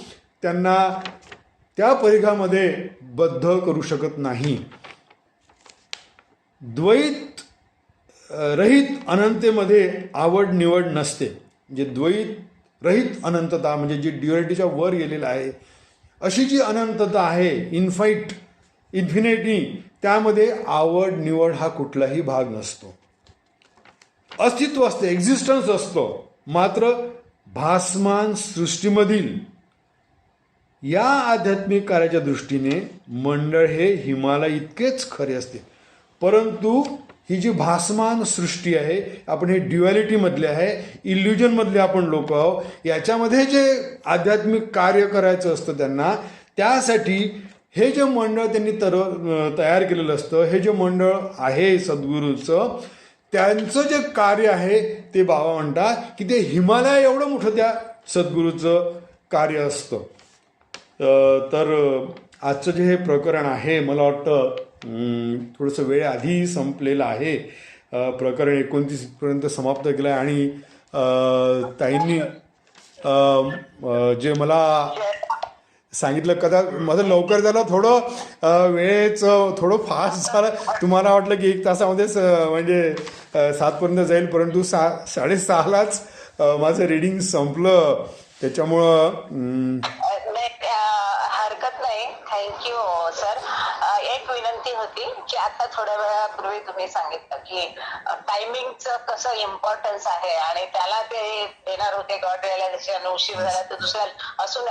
त्यांना त्या परिघामध्ये बद्ध करू शकत नाही. द्वैत रहित अनंतेमध्ये आवड निवड नसते. म्हणजे द्वैत रहित अनंतता, म्हणजे जी ड्युअलिटीच्या वर गेलेलं आहे अशी जी अनंतता आहे, इन्फिनिटी, त्यामध्ये आवड निवड हा कुठलाही भाग नसतो. अस्तित्व असते, एक्झिस्टन्स असतो. मात्र भासमान सृष्टीमधील या आध्यात्मिक कार्याच्या दृष्टीने मंडळ हे हिमालय इतकेच खरे असते. परंतु ही जी भासमान सृष्टी आहे, आपण हे ड्युअलिटीमधले आहे, इल्युजनमधले आपण लोक आहोत, याच्यामध्ये जे आध्यात्मिक कार्य करायचं असतं त्यांना, त्यासाठी हे जे मंडळ त्यांनी तयार केलेलं असतं, हे जे मंडळ आहे सद्गुरूचं, त्यांचं जे कार्य आहे ते बाबा म्हणतात की ते हिमालय एवढं मोठं त्या सद्गुरूचं कार्य असतं. तर आजचं जे हे प्रकरण आहे, मला वाटतं थोडंसं वेळेआधी संपलेलं आहे. प्रकरण 29 पर्यंत समाप्त केलं आहे आणि ताईंनी जे मला सांगितलं कदा माझं लवकर झालं थोडं वेळेचं थोडं फास्ट झालं. तुम्हाला वाटलं की 1 तासामध्येच म्हणजे 7 पर्यंत जाईल, परंतु 6:30लाच माझं रीडिंग संपलं. त्याच्यामुळं नाही, हरकत नाही. Thank you sir. एक विनंती होती की आता थोड्या वेळापूर्वी तुम्ही सांगितलं की टायमिंगचं कसं इम्पॉर्टन्स आहे आणि त्याला ते देणार होते गॉड रिअलायझेशन, उशीर झाला तर दुसऱ्या असून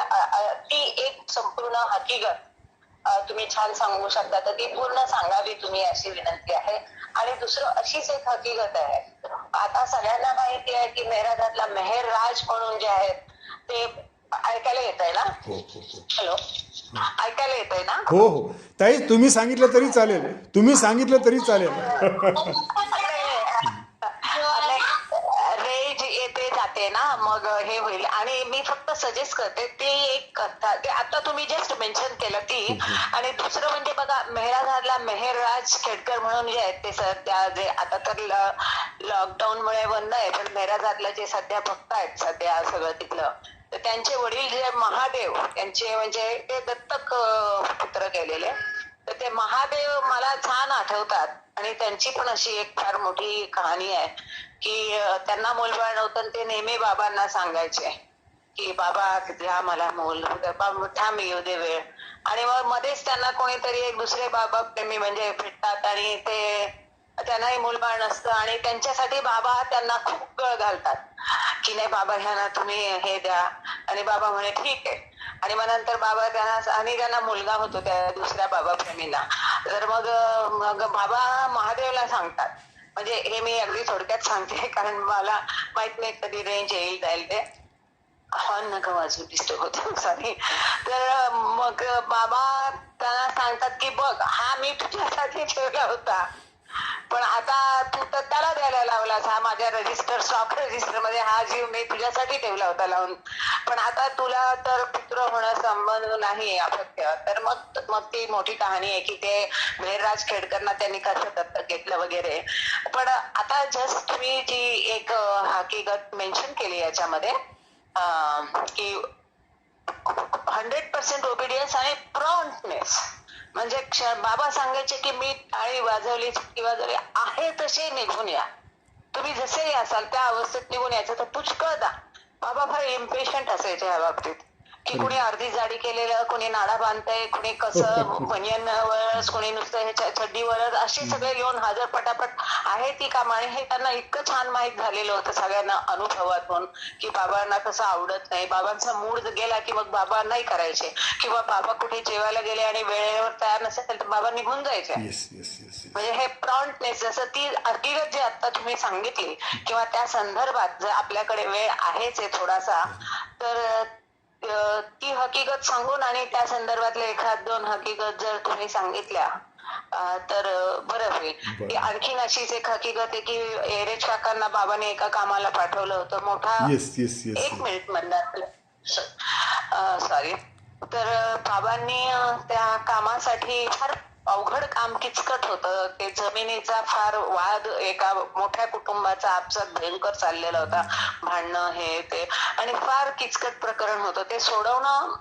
ती एक संपूर्ण हकीकत तुम्ही छान सांगू शकता, तर ती पूर्ण सांगावी तुम्ही अशी विनंती आहे. आणि दुसरं अशीच एक हकीकत आहे, आता सगळ्यांना माहिती आहे की मेहराजातला मेहर राज म्हणून जे आहेत ते ऐकायला येत आहे ना? हो हो हो हॅलो, ऐकायला येत आहे ना? हो हो ताई, तुम्ही सांगितलं तरी चालेल, तुम्ही सांगितलं तरी चालेल. रेंज येते जाते ना, मग हे होईल. आणि मी फक्त सजेस्ट करते ती एक कथा, ते आता तुम्ही जस्ट मेन्शन केलं ती. आणि दुसरं म्हणजे बघा, मेहराजातला मेहरराज खेडकर म्हणून जे आहेत ते सध्या जे आता तर लॉकडाऊन मुळे बंद आहे, पण मेहराजातलं जे सध्या भक्त आहेत सध्या सगळं तिथलं, तर त्यांचे वडील जे महादेव त्यांचे म्हणजे ते दत्तक पुत्र केलेले, तर ते महादेव मला छान आठवतात. आणि त्यांची पण अशी एक फार मोठी कहाणी आहे की त्यांना मूलबाळ नव्हतं आणि ते नेहमी बाबांना सांगायचे की बाबा द्या मला मूल, थांब येऊ दे वेळ. आणि मग मध्येच त्यांना कोणीतरी एक दुसरे बाबा प्रेमी म्हणजे भेटतात आणि ते त्यांनाही मूलबाळ नसतं आणि त्यांच्यासाठी बाबा त्यांना खूप गळ घालतात की नाही बाबा ह्यांना तुम्ही हे द्या. आणि बाबा म्हणे ठीक आहे. आणि मग नंतर बाबा त्यांना मुलगा होतो त्या दुसऱ्या बाबा प्रेमीला. तर मग बाबा महादेवला सांगतात, म्हणजे हे मी अगदी थोडक्यात सांगते कारण मला माहित नाही कधी रेंज येईल जाईल ते. हॉर्न नका वाजू, डिस्टर्ब होतो, सॉरी. तर मग बाबा त्यांना सांगतात की बघ हा मी तुझ्यासाठी ठेवला होता, पण आता तू तर त्याला द्यायला लावलास. हा माझ्या स्टॉक रजिस्टर मध्ये हा जीव मी तुझ्यासाठी ठेवला होता लावून, पण आता तुला तर पुत्र होणं संबंध नाही अशक्य. तर मग ती मोठी कहाणी आहे की ते मेहरराज खेडकरना त्यांनी कसं दत्तक घेतलं वगैरे. पण आता जस्ट तुम्ही जी एक हकीकत मेन्शन केली याच्यामध्ये की 100% ओबिडियन्स आणि प्रॉम्प्टनेस, म्हणजे बाबा सांगायचे की मी टाळी वाजवली, चिठ्ठी वाजवली, आहे तसे निघून या, तुम्ही जसेही असाल त्या अवस्थेत निघून यायचं. तर पुष्कळदा बाबा फार इम्पेशंट असायचे या बाबतीत की कुणी अर्धी जाडी केलेलं, कुणी नाडा बांधतंय, कुणी कसं बनियनवरच, कुणी नुसतं हे चड्डीवरच, असे सगळे येऊन हजर पटापट आहे ती कामं. आणि हे त्यांना इतकं छान माहित झालेलं होतं सगळ्यांना अनुभवातून की बाबांना कसं आवडत नाही, बाबांचा मूड गेला की मग बाबा नाही करायचे, किंवा बाबा कुठे जेवायला गेले आणि वेळेवर तयार नसेल तर बाबा निघून जायचे. म्हणजे हे प्रॉम्प्टनेस, जसं ती हकीकत जी आता तुम्ही सांगितली किंवा त्या संदर्भात जर आपल्याकडे वेळ आहेच आहे थोडासा, तर ती हकीकत सांगून आणि त्या संदर्भातले 1-2 हकीकत जर तुम्ही सांगितल्या तर बरं होईल. की आणखीन अशीच एक हकीकत आहे की एरेज काकांना बाबाने एका कामाला पाठवलं होतं, मोठा 1 मिनिट म्हणणार, सॉरी. तर बाबांनी त्या कामासाठी फार अवघड काम, किचकट होतं ते. जमिनीचा फार वाद, एका मोठ्या कुटुंबाचा आपसात भयंकर चाललेला होता, भांडणं हे ते, आणि फार किचकट प्रकरण होतं ते. सोडवणं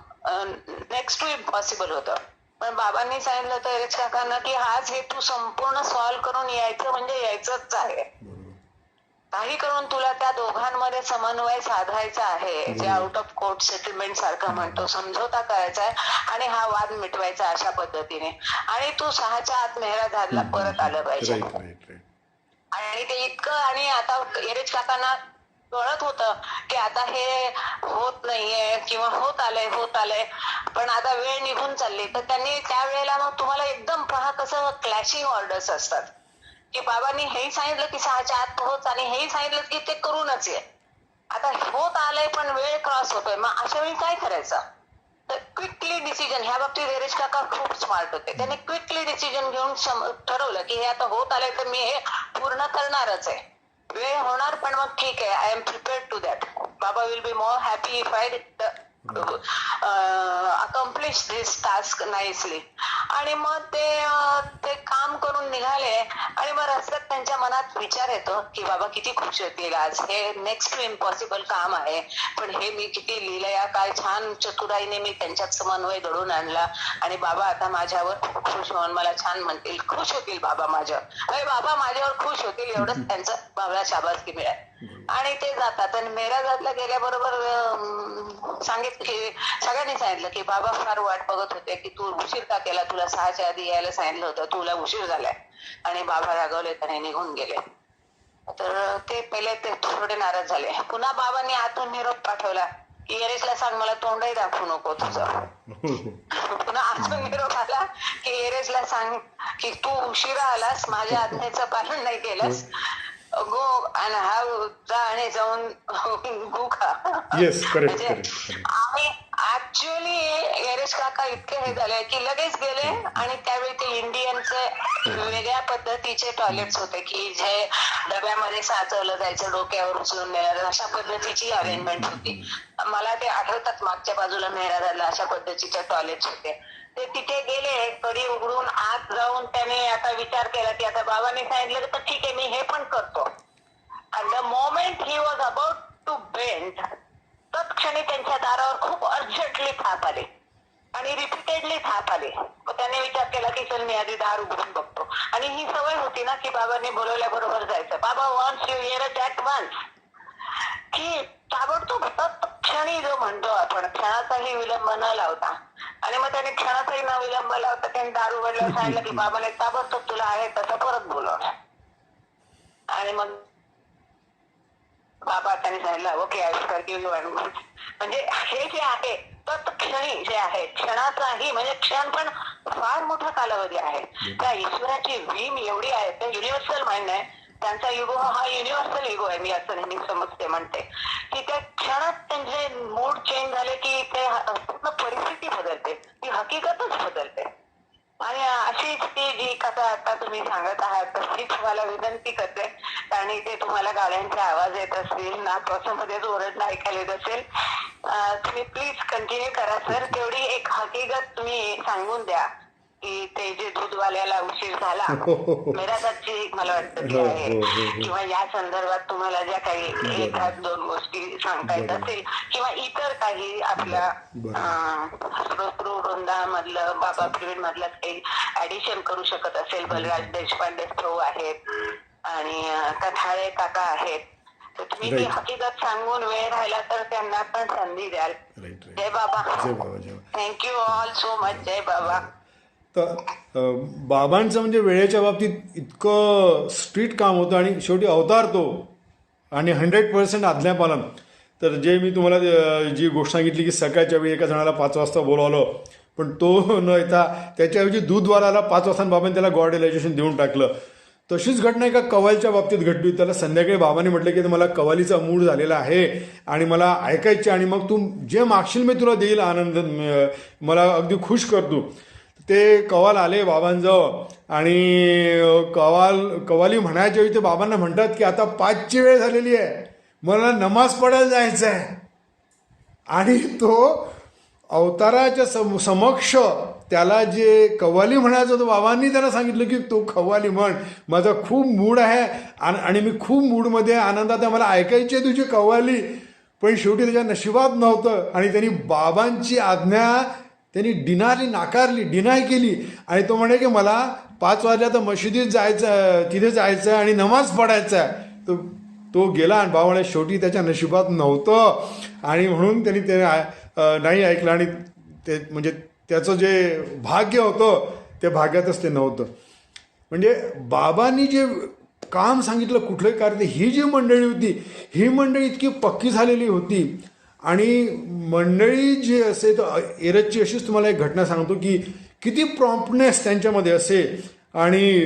नेक्स्ट टू इम्पॉसिबल होतं. पण बाबांनी सांगितलं होतं एरेज काकांना की हाच हेतू संपूर्ण सॉल्व्ह करून यायचं म्हणजे यायचंच आहे, काही करून तुला त्या दोघांमध्ये समन्वय साधायचा आहे, जे आउट ऑफ कोर्ट सेटलमेंट सारखं म्हणतो, समझोता करायचा आहे आणि हा वाद मिटवायचा अशा पद्धतीने. आणि तू 6च्या आत मेहराजादला परत आलं पाहिजे. आणि ते इतकं, आणि आता एरेज काकांना कळत होतं की आता हे होत नाहीये किंवा होत आलंय, पण आता वेळ निघून चालली. तर त्यांनी त्यावेळेला मग तुम्हाला एकदम पहा कसं क्लॅशिंग ऑर्डर्स असतात की बाबांनी हेही सांगितलं की 6च्या आत होत, आणि हेही सांगितलं की ते करूनच ये. आता होत आलंय पण वेळ क्रॉस होतोय, मग अशा वेळी काय करायचं? तर क्विकली डिसिजन, ह्या बाबतीत एरेज काका खूप स्मार्ट होते. त्यांनी क्विकली डिसिजन घेऊन ठरवलं की हे आता होत आलंय तर मी हे पूर्ण करणारच आहे. वेळ होणार पण मग ठीक आहे, I am prepared to that. Baba will be more happy if I accomplish this task nicely. आणि मग ते काम करून निघाले आणि मग रस्त्यात त्यांच्या मनात विचार येतो की बाबा किती खुश होतील आज, हे नेक्स्ट टू इम्पॉसिबल काम आहे पण हे मी किती लिहिलंय, काय छान चतुराईने मी त्यांच्यात समन्वय दडून आणला आणि बाबा आता माझ्यावर खूप खुश होऊन मला छान म्हणतील, खुश होतील बाबा माझ्यावर, बाबा माझ्यावर खुश होतील, एवढंच त्यांचं बाबाला शाबासकी मिळाली. आणि ते जातात आणि मेराजातला गेल्याबरोबर सांगितलं की सगळ्यांनी सांगितलं की बाबा फार वाट बघत होते की तू उशीर का केला, तुला 6च्या आधी यायला सांगितलं होतं, तुला उशीर झालाय. आणि बाबा रागवले त्याने निघून गेले. तर ते पहिले ते थोडे नाराज झाले. पुन्हा बाबांनी आतून निरोप पाठवला की एरेसला सांग मला तोंडही दाखवू नको तुझं. पुन्हा आतून निरोप आला की एरेसला सांग की तू उशिरा आलास, माझ्या आज्ञेचं पालन नाही केलंस, गो आणि हा जा आणि जाऊन गो खा. येस, करेक्ट म्हणजे करेक्ट. आम्ही ऍक्च्युअली एरेश काका इतके हे झाले की लगेच गेले आणि त्यावेळी ते इंडियनचे वेगळ्या पद्धतीचे टॉयलेट्स होते की जे डब्यामध्ये साचवलं जायचं, डोक्यावर उचलून नेणार, अशा पद्धतीची अरेंजमेंट होती. मला ते आठवतात, मागच्या बाजूला मेहरादाला अशा पद्धतीचे टॉयलेट्स होते. ते तिथे गेले, कडी उघडून आत जाऊन त्याने आता विचार केला की आता बाबांनी सांगितलं तर ठीक आहे मी हे पण करतो. And the moment he was about to bend, तत्क्षणी त्यांच्या दारावर खूप अर्जंटली थाप आले आणि रिपीटेडली थाप आले. मग त्याने विचार केला की चल मी आधी दार उघडून बघतो. आणि ही सवय होती ना की बाबांनी बोलवल्याबरोबर जायचं. बाबा once you hear that once की ताबडतोब क्षणी जो म्हणतो आपण, क्षणाचाही विलंब न लावता. आणि मग त्याने क्षणाचाही न विलंब लावता त्यांनी दार उघडल्यावर सांगितलं की बाबाने ताबडतोब तुला आहे तसं परत बोलवलं. आणि मग बाबा त्यांनी सांगितलं okay I will forgive you. म्हणजे हे जे आहे तत्क्षणी जे आहे, क्षणाचाही म्हणजे क्षण पण फार मोठा कालावधी आहे. त्या ईश्वराची भीम एवढी आहे, ते युनिव्हर्सल माइंड आहे, त्यांचा युगो हा युनिव्हर्सल युगो आहे. मी असं नेहमी समजते, म्हणते की त्या क्षणात त्यांचे मूड चेंज झाले की ते पूर्ण परिस्थिती बदलते, ती हकीकतच बदलते. आणि अशीच ती जी कथा आता तुम्ही सांगत आहात तशी तुम्हाला विनंती करते, आणि ते तुम्हाला गाड्यांचे आवाज येत असतील, नागपासामध्येच ओरडणं ऐकायला येत असेल, तुम्ही प्लीज कंटिन्यू करा सर. तेवढी एक हकीकत तुम्ही सांगून द्या की ते जे दूधवाल्याला उशीर झाला, मेराजाची मला वाटतं ती आहे, किंवा या संदर्भात तुम्हाला ज्या काही एखाद दोन गोष्टी सांगता येत असेल किंवा इतर काही आपल्या वृंदामधलं बाबा पिरियड मधलं काही ऍडिशन करू शकत असेल. बलराज देशपांडे थ्रो आहेत आणि कठाळे काका आहेत, तर तुम्ही ती हकीकत सांगून वेळ राहिला तर त्यांना पण संधी द्याल. जय Baba. Thank you all so much. जय बाबा. तर बाबांचं म्हणजे वेळेच्या बाबतीत इतकं स्ट्रिक्ट काम होतं आणि शेवटी अवतार तो आणि 100% आज्ञापालन. तर जे मी तुम्हाला जी गोष्ट सांगितली की सकाळच्या वेळी एका जणाला 5 वाजता बोलावलं, पण तो न येता त्याच्याऐवजी दूधवाल्याला 5 वाजता बाबांनी त्याला गॉड रिअलायझेशन देऊन टाकलं. तशीच घटना एका कवालीच्या बाबतीत घडली. त्याला संध्याकाळी बाबांनी म्हटलं की मला कवालीचा मूड झालेला आहे आणि मला ऐकायचे, आणि मग तू जे मागशील मी तुला देईल आनंद, मला अगदी खुश कर तू. ते कवाल आले बाबांजवळ आणि कवाली म्हणायच्या वेळी ते बाबांना म्हणतात की आता 5ची वेळ झालेली आहे, मला नमाज पडायला जायचं आहे. आणि तो अवताराच्या समक्ष त्याला जे कव्वाली म्हणायचं होतं, बाबांनी त्याला सांगितलं की तो कव्वाली म्हण, माझा खूप मूड आहे आणि मी खूप मूडमध्ये आनंदात आहे, मला ऐकायची आहे तुझी कव्वाली. पण शेवटी त्याच्या नशिबात नव्हतं आणि त्यांनी बाबांची आज्ञा त्यांनी डिनाय केली. आणि तो म्हणे की मला 5 वाजल्या तर मशिदीत जायचं, तिथे जायचं आणि नमाज पडायचा आहे. तो गेला आणि बाबा म्हणे शेवटी त्याच्या नशिबात नव्हतं आणि म्हणून त्यांनी ते नाही ऐकलं आणि ते म्हणजे त्याचं जे भाग्य होतं ते भाग्यातच ते नव्हतं. म्हणजे बाबांनी जे काम सांगितलं कुठलंही कार्य, ही जी मंडळी होती ही मंडळी इतकी पक्की झालेली होती. आणि मंडळी जी असे, तर एरजची अशीच तुम्हाला एक घटना सांगतो की किती प्रॉम्प्टनेस त्यांच्यामध्ये असे आणि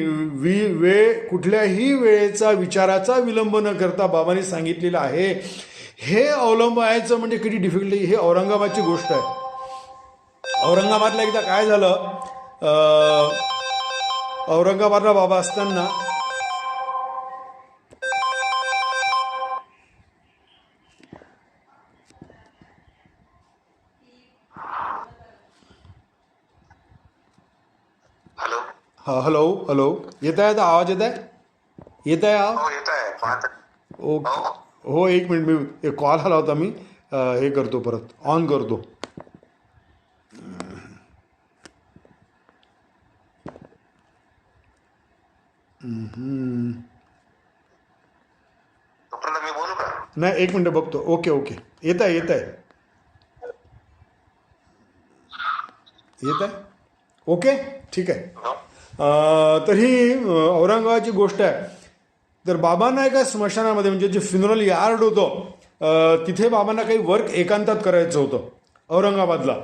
कुठल्याही वेळेचा विचाराचा विलंब न करता बाबांनी सांगितलेलं आहे. हे अवलंबायचं म्हणजे किती डिफिकल्टी. हे औरंगाबादची गोष्ट आहे. औरंगाबादला एकदा काय झालं, औरंगाबादला बाबा असताना हा, हॅलो हॅलो, येत आहे आता आवाज येत आहे? येत आहे आवाज? हो येत आहे पाहत. ओके. हो हो, एक मिनिट, मी एक कॉल आला होता, मी हे करतो, परत ऑन करतो. तोपर्यंत मी बोलू का? नाही, एक मिनिट बघतो. ओके ओके, येत आहे येत आहे येत आहे. ओके, ठीक आहे. हो. तर ही औरंगाबादची गोष्ट आहे. तर बाबांना एका स्मशानामध्ये, म्हणजे जे फ्युनरल यार्ड होतं, तिथे बाबांना काही वर्क एकांतात करायचं होतं औरंगाबादला.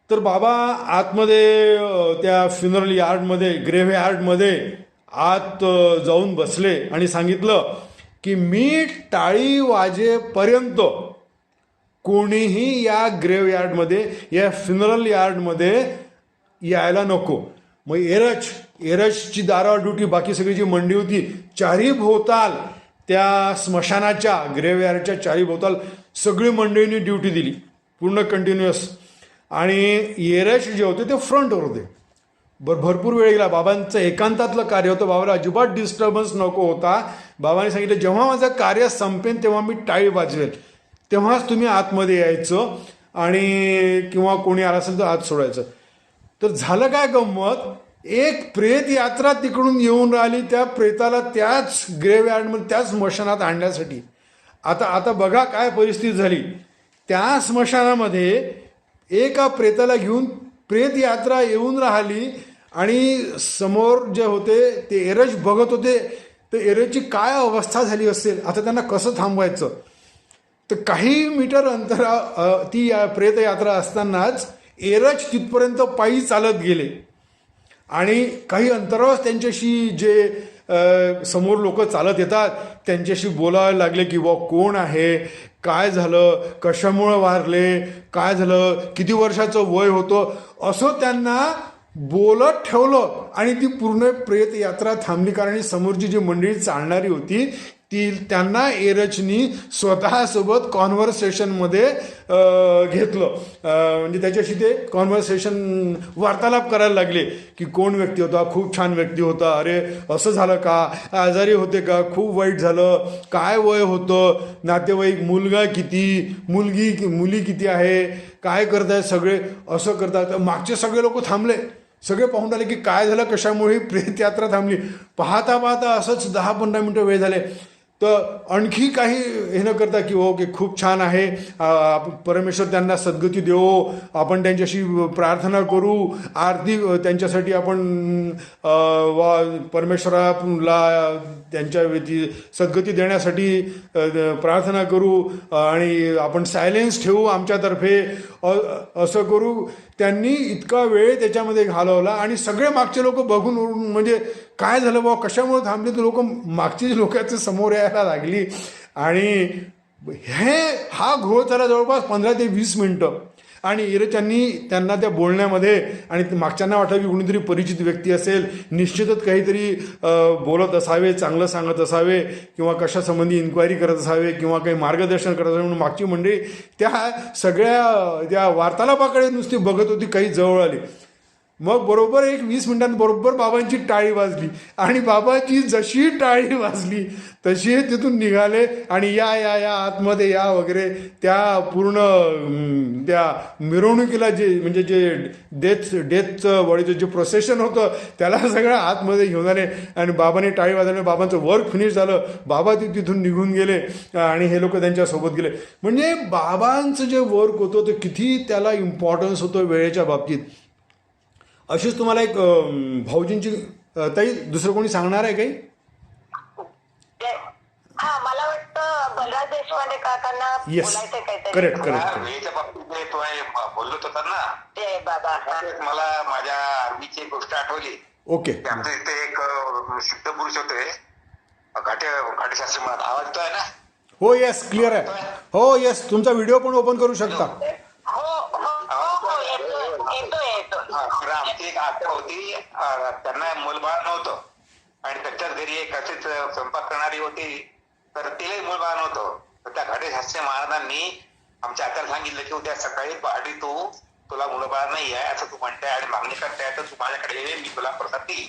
तर बाबा आतमध्ये त्या फ्युनरल यार्डमध्ये, ग्रेव्ह यार्डमध्ये आत जाऊन बसले आणि सांगितलं की मी टाळी वाजेपर्यंत कोणीही या ग्रेव्ह यार्डमध्ये, या फ्युनरल यार्डमध्ये यायला नको. मग एरजची दारावर ड्युटी, बाकी सगळी जी मंडळी होती चारी भोवताल, त्या स्मशानाच्या ग्रेव्ह यार्डच्या चारी भोवताल सगळी मंडळींनी ड्युटी दिली पूर्ण कंटिन्युअस. आणि एरज जे होते ते फ्रंटवर होते. भरपूर वेळ गेला. बाबांचं एकांतातलं कार्य होतं, बाबाला अजिबात डिस्टर्बन्स नको होता. बाबांनी सांगितलं जेव्हा माझं कार्य संपेन तेव्हा मी टाळी वाजवेल, तेव्हाच तुम्ही आतमध्ये यायचं, आणि किंवा कोणी आला असेल तर आत सोडायचं. तर झालं काय गंमत, एक प्रेत यात्रा तिकडून येऊन राहिली त्या प्रेताला त्याच ग्रेव्ह यार्डमध्ये, त्याच स्मशानात आणण्यासाठी. आता बघा काय परिस्थिती झाली. त्या स्मशानामध्ये एका प्रेताला घेऊन प्रेत यात्रा येऊन राहिली, आणि समोर जे होते ते एरज बघत होते. तर एरजची काय अवस्था झाली असेल, आता त्यांना कसं थांबवायचं. तर काही मीटर अंतरा ती प्रेत यात्रा असतानाच एरज तिथपर्यंत पायी चालत गेले, आणि काही अंतरावर त्यांच्याशी जे समोर लोक चालत येतात त्यांच्याशी बोलायला लागले की बा कोण आहे, काय झालं, कशामुळं वारले, काय झालं, किती वर्षाचं वय होतं, असं त्यांना बोलत ठेवलं. आणि ती पूर्ण प्रेत यात्रा थांबली, कारण समोरची जी मंडळी चालणारी होती ती, त्यांना एरजनी स्वतःसोबत कॉन्व्हर्सेशनमध्ये घेतलं. म्हणजे त्याच्याशी ते कॉन्व्हर्सेशन, वार्तालाप करायला लागले की कोण व्यक्ती होता, खूप छान व्यक्ती होता, अरे असं झालं का, आजारी होते का, खूप वाईट झालं, काय वय होतं, नातेवाईक, मुलगा किती, मुली किती आहे, काय करतायत सगळे, असं करतात. मागचे सगळे लोक थांबले, सगळे पाहून आले की काय झालं, कशामुळे प्रेत यात्रा थांबली. पाहता पाहता असंच 10-15 मिनटं वेळ झाले. तर आणखी काही हे न करता की ओके खूप छान आहे, परमेश्वर त्यांना सद्गती देवो, आपण त्यांच्याशी प्रार्थना करू, आरती त्यांच्यासाठी आपण परमेश्वराला त्यांच्या सद्गती देण्यासाठी प्रार्थना करू, आणि आपण सायलेन्स ठेवू आमच्यातर्फे, असं करू. त्यांनी इतका वेळ त्याच्यामध्ये घालवला, आणि सगळे मागचे लोक बघून, म्हणजे काय झालं बाबा, कशामुळे थांबले, तर लोक, मागची लोकांचे समोर यायला लागली. आणि हा घोळ झाला जवळपास 15 ते 20 मिनटं. आणि एरजनी त्यांना त्या बोलण्यामध्ये, आणि मागच्यांना वाटलं की कोणीतरी परिचित व्यक्ती असेल, निश्चितच काहीतरी बोलत असावे, चांगलं सांगत असावे, किंवा कशासंबंधी इन्क्वायरी करत असावे, किंवा काही मार्गदर्शन करत असावे, म्हणून मागची मंडळी त्या सगळ्या त्या वार्तालापाकडे नुसती बघत होती. काही जवळ आली. मग बरोबर 20 मिनिटांत बरोबर बाबांची टाळी वाजली, आणि बाबाची जशी टाळी वाजली तशी तिथून निघाले, आणि या या या आतमध्ये या वगैरे, त्या पूर्ण त्या मिरवणुकीला जे, म्हणजे जे डेथचं बॉडीचं जे प्रोसेशन होतं त्याला सगळं आतमध्ये घेऊन आले, आणि बाबाने टाळी वाजवली. बाबांचं वर्क फिनिश झालं, बाबा तिथून निघून गेले, आणि हे लोक त्यांच्यासोबत गेले. म्हणजे बाबांचं जे वर्क होतं ते किती त्याला इम्पॉर्टन्स होतं वेळेच्या बाबतीत. अशीच तुम्हाला एक भाऊजींची, ताई दुसरं कोणी सांगणार आहे काही? हा, मला वाटतं बलराज देशपांडे काकांना Yes. बोलायचं काहीतरी. करेक्ट. वेळेच्या बाबतीत तो बोलत होता ना, ते बाबा, त्यावेळेस मला माझ्या आर्मीची एक गोष्ट आठवली. ओके. की आमच्या इथे एक सिद्ध पुरुष होते, घाटेशास्त्री म्हणत. आवाज येतोय ना? हो, येस, क्लिअर आहे. हो, येस, तुमचा व्हिडिओ पण ओपन करू शकता. हो हो हो, येतो. तर आमची एक आत्या होती, त्यांना मूलबाळ नव्हतं, आणि त्याच्याच घरी एक अशीच स्वयंपाक करणारी होती, तर तिलाही मूलबाळ नव्हतं. तर त्या घाटेशास्त्री महाराजांनी आमच्या आत्याला सांगितलं की उद्या सकाळी पहाटे तू तुला मुलंबाळ नाही आहे असं तू म्हणताय आणि मागणी करताय, तर तू माझ्याकडे ये, मी तुला प्रसाद देईल.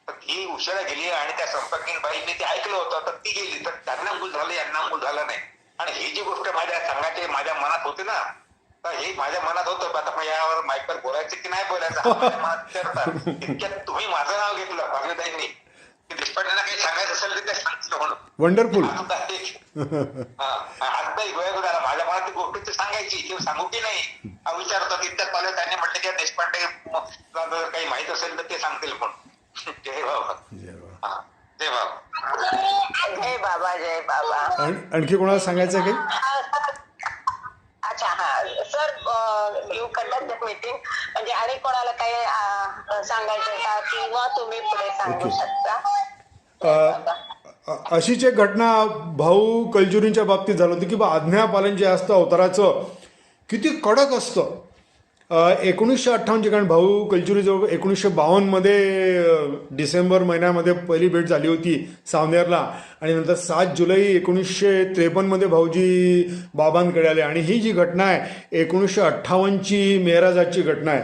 तर ही उशिरा गेली आणि त्या संपर्कीन बाईने ते ऐकलं होतं, तर ती गेली, तर त्यांना मूल झालं, यांना मूल झालं नाही. आणि ही जी गोष्ट माझ्या सांगायची माझ्या मनात होती ना, तर हे माझ्या मनात होतं. आता मग यावर माईकवर बोलायचं की नाही बोलायचं हा माझ्या मनात विचारतात. इतक्यात तुम्ही माझं नाव घेतलं भागवताईंनी, की देशपांडेंना काही सांगायचं असेल तर ते सांगितलं म्हणून. वंडरफुल. आता गोळ्या झाला माझ्या मनात गोष्ट ते सांगायची किंवा सांगू की नाही हा विचार होता. तितक्यात पाहिलं त्यांनी म्हटलं की देशपांडे काही माहित असेल तर ते सांगतील म्हणून. जय बाबा. हा जय बाबा. जय बाबा जय बाबा. आणखी कोणाला सांगायचं आहे काही? अच्छा हा sir, you conduct the meeting, म्हणजे आणि कोणाला काही सांगायचं का किंवा तुम्ही पुढे सांगू ओके. शकता. अशीच एक घटना भाऊ कलजुरींच्या बाबतीत झालं होती की बा आज्ञापालन जे असतं अवताराचं किती कडक असतं. 1958 ठिकाणी भाऊ कलजुरीजवळ 1952मध्ये डिसेंबर महिन्यामध्ये पहिली भेट झाली होती सावनेरला, आणि नंतर 7 जुलै 1953मध्ये भाऊजी बाबांकडे आले. आणि ही जी घटना आहे 1958ची मेहराजाची घटना आहे.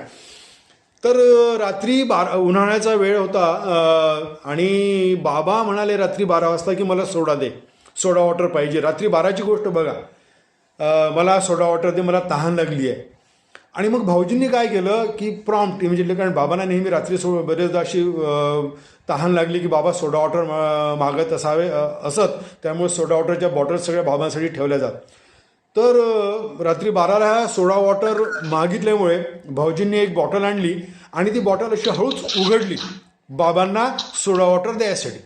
तर रात्री उन्हाळ्याचा वेळ होता आणि बाबा म्हणाले रात्री 12 वाजता की मला सोडा दे, सोडा वॉटर पाहिजे. रात्री 12ची गोष्ट बघा, मला सोडा वॉटर दे, मला तहान लागली आहे. आणि मग भाऊजींनी काय केलं की प्रॉम्प्ट म्हणजे, कारण बाबांना नेहमी रात्री बरेचदा अशी तहान लागली की बाबा सोडा वॉटर मागत असत, त्यामुळे सोडा वॉटरच्या बॉटल्स सगळ्या बाबांसाठी ठेवल्या जात. तर रात्री 12ला सोडा वॉटर मागितल्यामुळे भाऊजींनी एक बॉटल आणली आणि ती बॉटल अशी हळूच उघडली बाबांना सोडा वॉटर द्यायसाठी.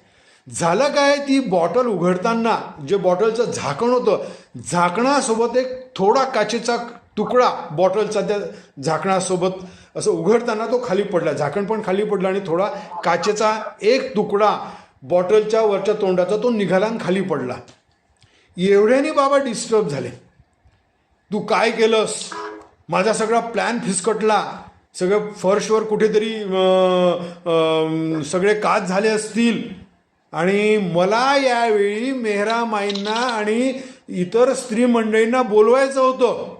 झालं काय, ती बॉटल उघडताना जे बॉटलचं झाकण होतं, झाकणासोबत एक थोडा काचेचा तुकडा बॉटलचा त्या झाकणासोबत असं उघडताना तो खाली पडला, झाकण पण खाली पडलं आणि थोडा काचेचा एक तुकडा बॉटलच्या वरच्या तोंडाचा तो निघाला आणि खाली पडला. एवढ्याने बाबा डिस्टर्ब झाले. तू काय केलंस, माझा सगळा प्लॅन फिसकटला, सगळं फर्शवर कुठेतरी सगळे काच झाले असतील. आणि मला यावेळी मेहरामाईंना आणि इतर स्त्री मंडळींना बोलवायचं होतं.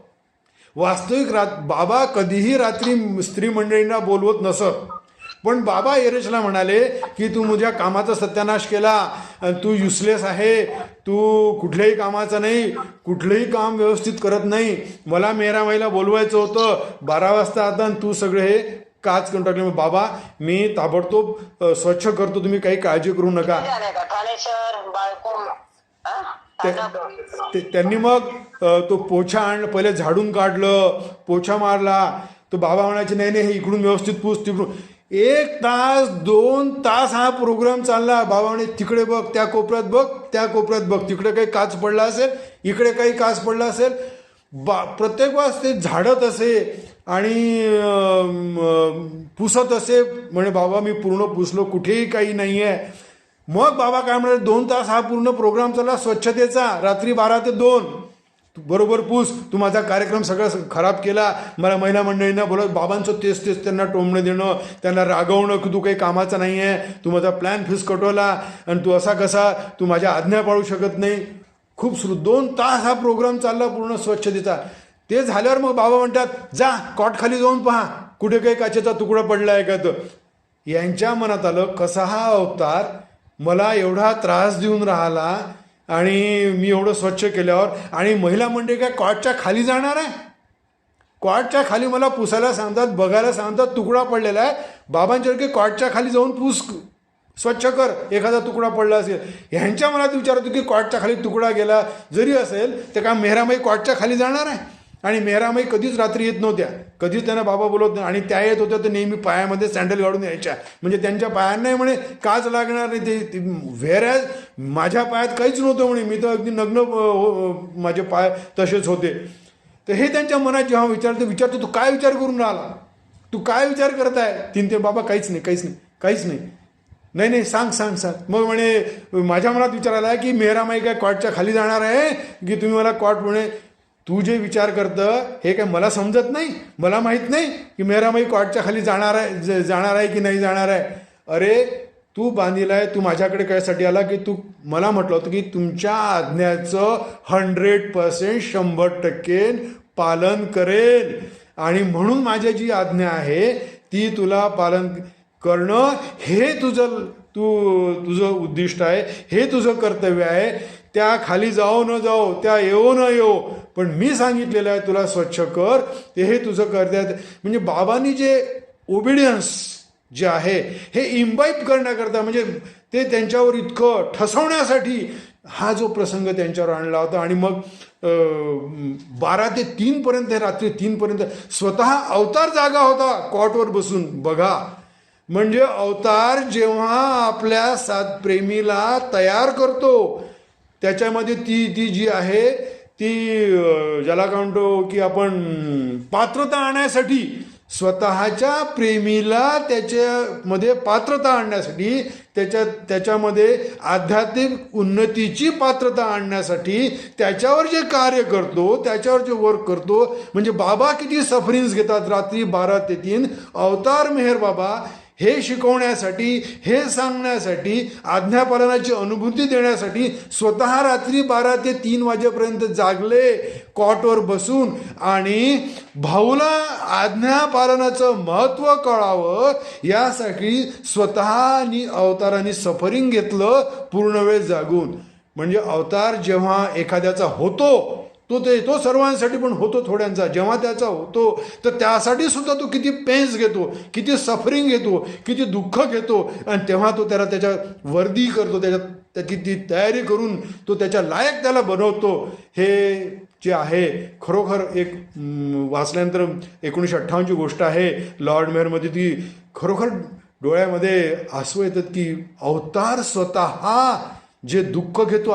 वास्तविक बाबा कधीही रात्री स्त्री मंडळींना बोलवत नसत, पण बाबा एरेशला म्हणाले की तू माझ्या कामाचा सत्यानाश केला, तू युसलेस आहे, तू कुठल्याही कामाचं नाही, कुठलंही काम व्यवस्थित करत नाही, मला मेहरामाईला बोलवायचं होतं 12 वाजता आता, तू सगळे हे काच करून टाकले. बाबा मी ताबडतोब स्वच्छ करतो, तुम्ही काही काळजी करू नका. त्यांनी मग तो पोछा आणला, पहिले झाडून काढलं, पोछा मारला. तो बाबा म्हणायचे नाही नाही हे इकडून व्यवस्थित पूस, तिकडून. 1 तास 2 तास हा प्रोग्राम चालला. बाबा म्हणे तिकडे बघ, त्या कोपऱ्यात बघ, त्या कोपऱ्यात बघ, तिकडे काही काच पडला असेल, इकडे काही काच पडला असेल. प्रत्येक वेळेस ते झाडत असे आणि पुसत असे. म्हणे बाबा मी पूर्ण पुसलो, कुठेही काही नाही आहे. मग बाबा काय म्हणाले, 2 तास हा पूर्ण प्रोग्राम चालला स्वच्छतेचा, रात्री 12 ते 2 बरोबर पूस, तू माझा कार्यक्रम सगळा खराब केला. मला महिला मंडळींना बोलत बाबांचं तेच त्यांना टोमणं देणं, त्यांना रागवणं की तू काही कामाचा नाही आहे, तू माझा प्लॅन फिसकटवला आणि तू असा कसा, तू माझ्या आज्ञा पाळू शकत नाही. खूप 2 तास हा प्रोग्राम चालला पूर्ण स्वच्छतेचा. ते झाल्यावर मग बाबा म्हणतात जा कॉट खाली जाऊन पहा कुठे काही काचेचा तुकडा पडला आहे का. तर यांच्या मनात आलं कसा हा अवतार मला एवढा त्रास देऊन राहिला आणि मी एवढं स्वच्छ केल्यावर, आणि महिला मंडळी काय कॉटच्या खाली जाणार आहे. कॉटच्या खाली मला पुसायला सांगतात, बघायला सांगतात तुकडा पडलेला आहे. बाबांच्या कॉटच्या खाली जाऊन पूस, स्वच्छ कर, एखादा तुकडा पडला असेल. ह्यांच्या मनात विचार होतो की कॉटच्या खाली तुकडा गेला जरी असेल तर का मेहरामाई कॉटच्या खाली जाणार आहे. आणि मेहरामाई कधीच रात्री येत नव्हत्या, कधीच त्यांना बाबा बोलत नाही. आणि त्या येत होत्या तर नेहमी पायामध्ये सँडल घालून यायच्या, म्हणजे त्यांच्या पायांनाही म्हणे काच लागणार नाही. ते व्हेरॅज माझ्या पायात काहीच नव्हतं म्हणे, मी तर अगदी नग्न, माझे पाय तसेच होते. तर हे त्यांच्या मनात जेव्हा विचारतो तू काय विचार करून राहिला, तू काय विचार करत आहे. ते बाबा काहीच नाही. नाही सांग. मग म्हणे माझ्या मनात विचार आला की मेहरामाई काय कॉटच्या खाली जाणार आहे की तुम्ही मला कॉट, म्हणे तू जे विचार करतं हे काय मला समजत नाही, मला माहीत नाही की मेहरामाई कॉटच्या खाली जाणार आहे की नाही जाणार आहे. अरे तू बांधील आहे, तू माझ्याकडे कायसाठी आला की तू मला म्हटलं होतं की तुमच्या आज्ञाचं 100% 100% पालन करेल. आणि म्हणून माझी जी आज्ञा आहे ती तुला पालन करणं हे तुझं उद्दिष्ट आहे, हे तुझं कर्तव्य आहे. त्या खाली जाओ न जाओ, त्या येऊ न येऊ, पण मी सांगितलेलं आहे तुला स्वच्छ कर, ते हे तुझं कर्तव्य आहे. म्हणजे बाबांनी जे ओबिडियन्स जे आहे हे इम्बाईब करण्याकरता, म्हणजे ते त्यांच्यावर इतकं ठसवण्यासाठी हा जो प्रसंग त्यांच्यावर आणला होता. आणि मग 12 ते 3 पर्यंत, रात्री 3 पर्यंत स्वतः अवतार जागा होता कॉटवर बसून. बघा, म्हणजे अवतार जेव्हा आपल्या प्रेमीला तयार करतो, त्याच्यामध्ये ती जी आहे ती ज्याला काय म्हणतो की आपण पात्रता आणण्यासाठी, स्वतःच्या प्रेमीला त्याच्यामध्ये पात्रता आणण्यासाठी, त्याच्यामध्ये आध्यात्मिक उन्नतीची पात्रता आणण्यासाठी त्याच्यावर जे कार्य करतो, त्याच्यावर जे वर्क करतो. म्हणजे बाबा किती सफरिंग्स घेतात रात्री 12 ते 3. अवतार मेहर बाबा हे शिकवण्यासाठी, हे सांगण्यासाठी, आज्ञापालनाची अनुभूती देण्यासाठी स्वतः रात्री 12 ते 3 वाजेपर्यंत जागले कॉटवर बसून. आणि भाऊला आज्ञापालनाचं महत्त्व कळावं यासाठी स्वतःनी अवतारांनी सफरिंग घेतलं पूर्ण वेळ जागून. म्हणजे अवतार जेव्हा एखाद्याचा होतो तो सर्वांसाठी पण होतो थोड्यांचा. जेव्हा त्याचा होतो तर त्यासाठी सुद्धा तो किती पेन्स घेतो, किती सफरिंग घेतो, किती दुःख घेतो. आणि तेव्हा तो त्याच्या वर्दी करतो, त्याची ती तयारी करून तो त्याच्या लायक त्याला बनवतो. हे जे आहे खरोखर एक वाचल्यानंतर 1958ची गोष्ट आहे लॉर्ड मेयरमध्ये, ती खरोखर डोळ्यामध्ये आसू येतात की अवतार स्वतः जे दुःख घेतो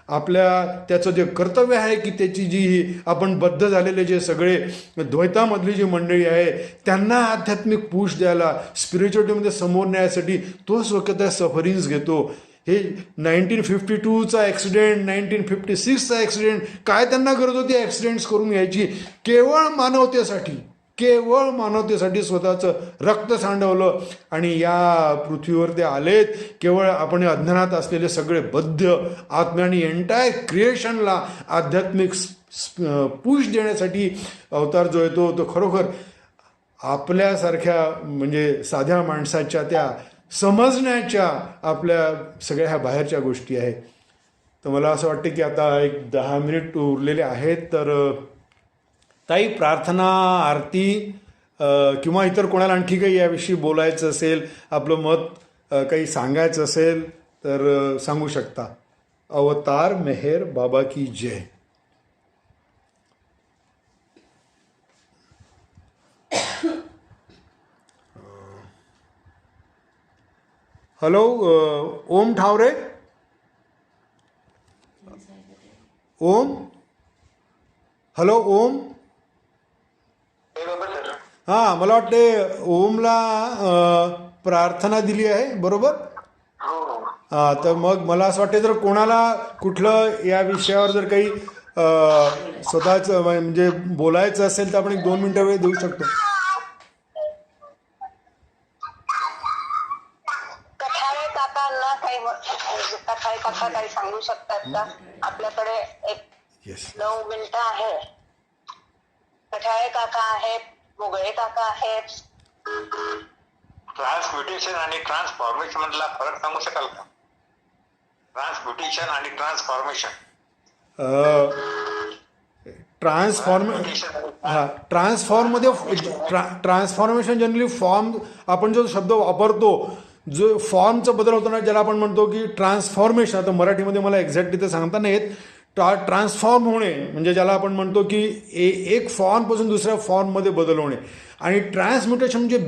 आपल्या त्याचं जे कर्तव्य आहे की त्याची जी आपण बद्ध झालेले जे सगळे द्वैतामधली जी मंडळी आहे त्यांना आध्यात्मिक पुश द्यायला, स्पिरिच्युअलिटीमध्ये समोर न्यायासाठी तो स्वतः सफरिंग्स घेतो. हे 1952चा ॲक्सिडेंट, 1956चा ॲक्सिडेंट, काय त्यांना गरज होती ॲक्सिडेंट्स करून घ्यायची? केवळ मानवतेसाठी स्वतःचं रक्त सांडवलं आणि या पृथ्वीवर ते आलेत. केवळ आपण अज्ञानात असलेले सगळे बद्ध आत्म्या आणि एंटायर क्रिएशनला आध्यात्मिक पुश देण्यासाठी अवतार जो येतो तो खरोखर आपल्यासारख्या म्हणजे साध्या माणसाच्या त्या समजण्याच्या आपल्या सगळ्या ह्या बाहेरच्या गोष्टी आहेत. तर मला असं वाटतं की आता एक 10 मिनिट उरलेले आहेत. तर ताई, प्रार्थना, आरती किंवा इतर कोणाला आणखी काही याविषयी बोलायचं असेल, आपलं मत काही सांगायचं असेल तर सांगू शकता. अवतार मेहर बाबा की जय. हॅलो, ओम ठावरे. ओम, हॅलो ओम. हां, मला वाटते ओमला प्रार्थना दिली आहे, बरोबर? हां, तर मग मला असं वाटते जर कोणाला कुठलं या विषयावर जर काही स्वतःचं म्हणजे बोलायचं असेल तर आपण 1-2 मिनिटं वेळ देऊ शकतो. कथाळे काका काही सांगू शकतात का? आपल्याकडे एक 9 मिनिटं आहे. कठाळे काका आहेत, मोगळे काका आहेत. ट्रान्सम्युटेशन आणि ट्रान्सफॉर्मेशन मधला फरक सांगू शकाल का? ट्रान्सम्युटेशन आणि ट्रान्सफॉर्मेशन. ट्रान्सफॉर्मेशन जनरली फॉर्म, आपण जो शब्द वापरतो, जो फॉर्मचा बदल होतो ना, ज्याला आपण म्हणतो की ट्रान्सफॉर्मेशन. आता मराठीमध्ये मला एक्झॅक्टली ते सांगता नाही येत. ट्रान्सफॉर्म होणे म्हणजे ज्याला आपण म्हणतो की एक फॉर्मपासून दुसऱ्या फॉर्ममध्ये बदल होणे. आणि ट्रान्सम्युटेशन म्हणजे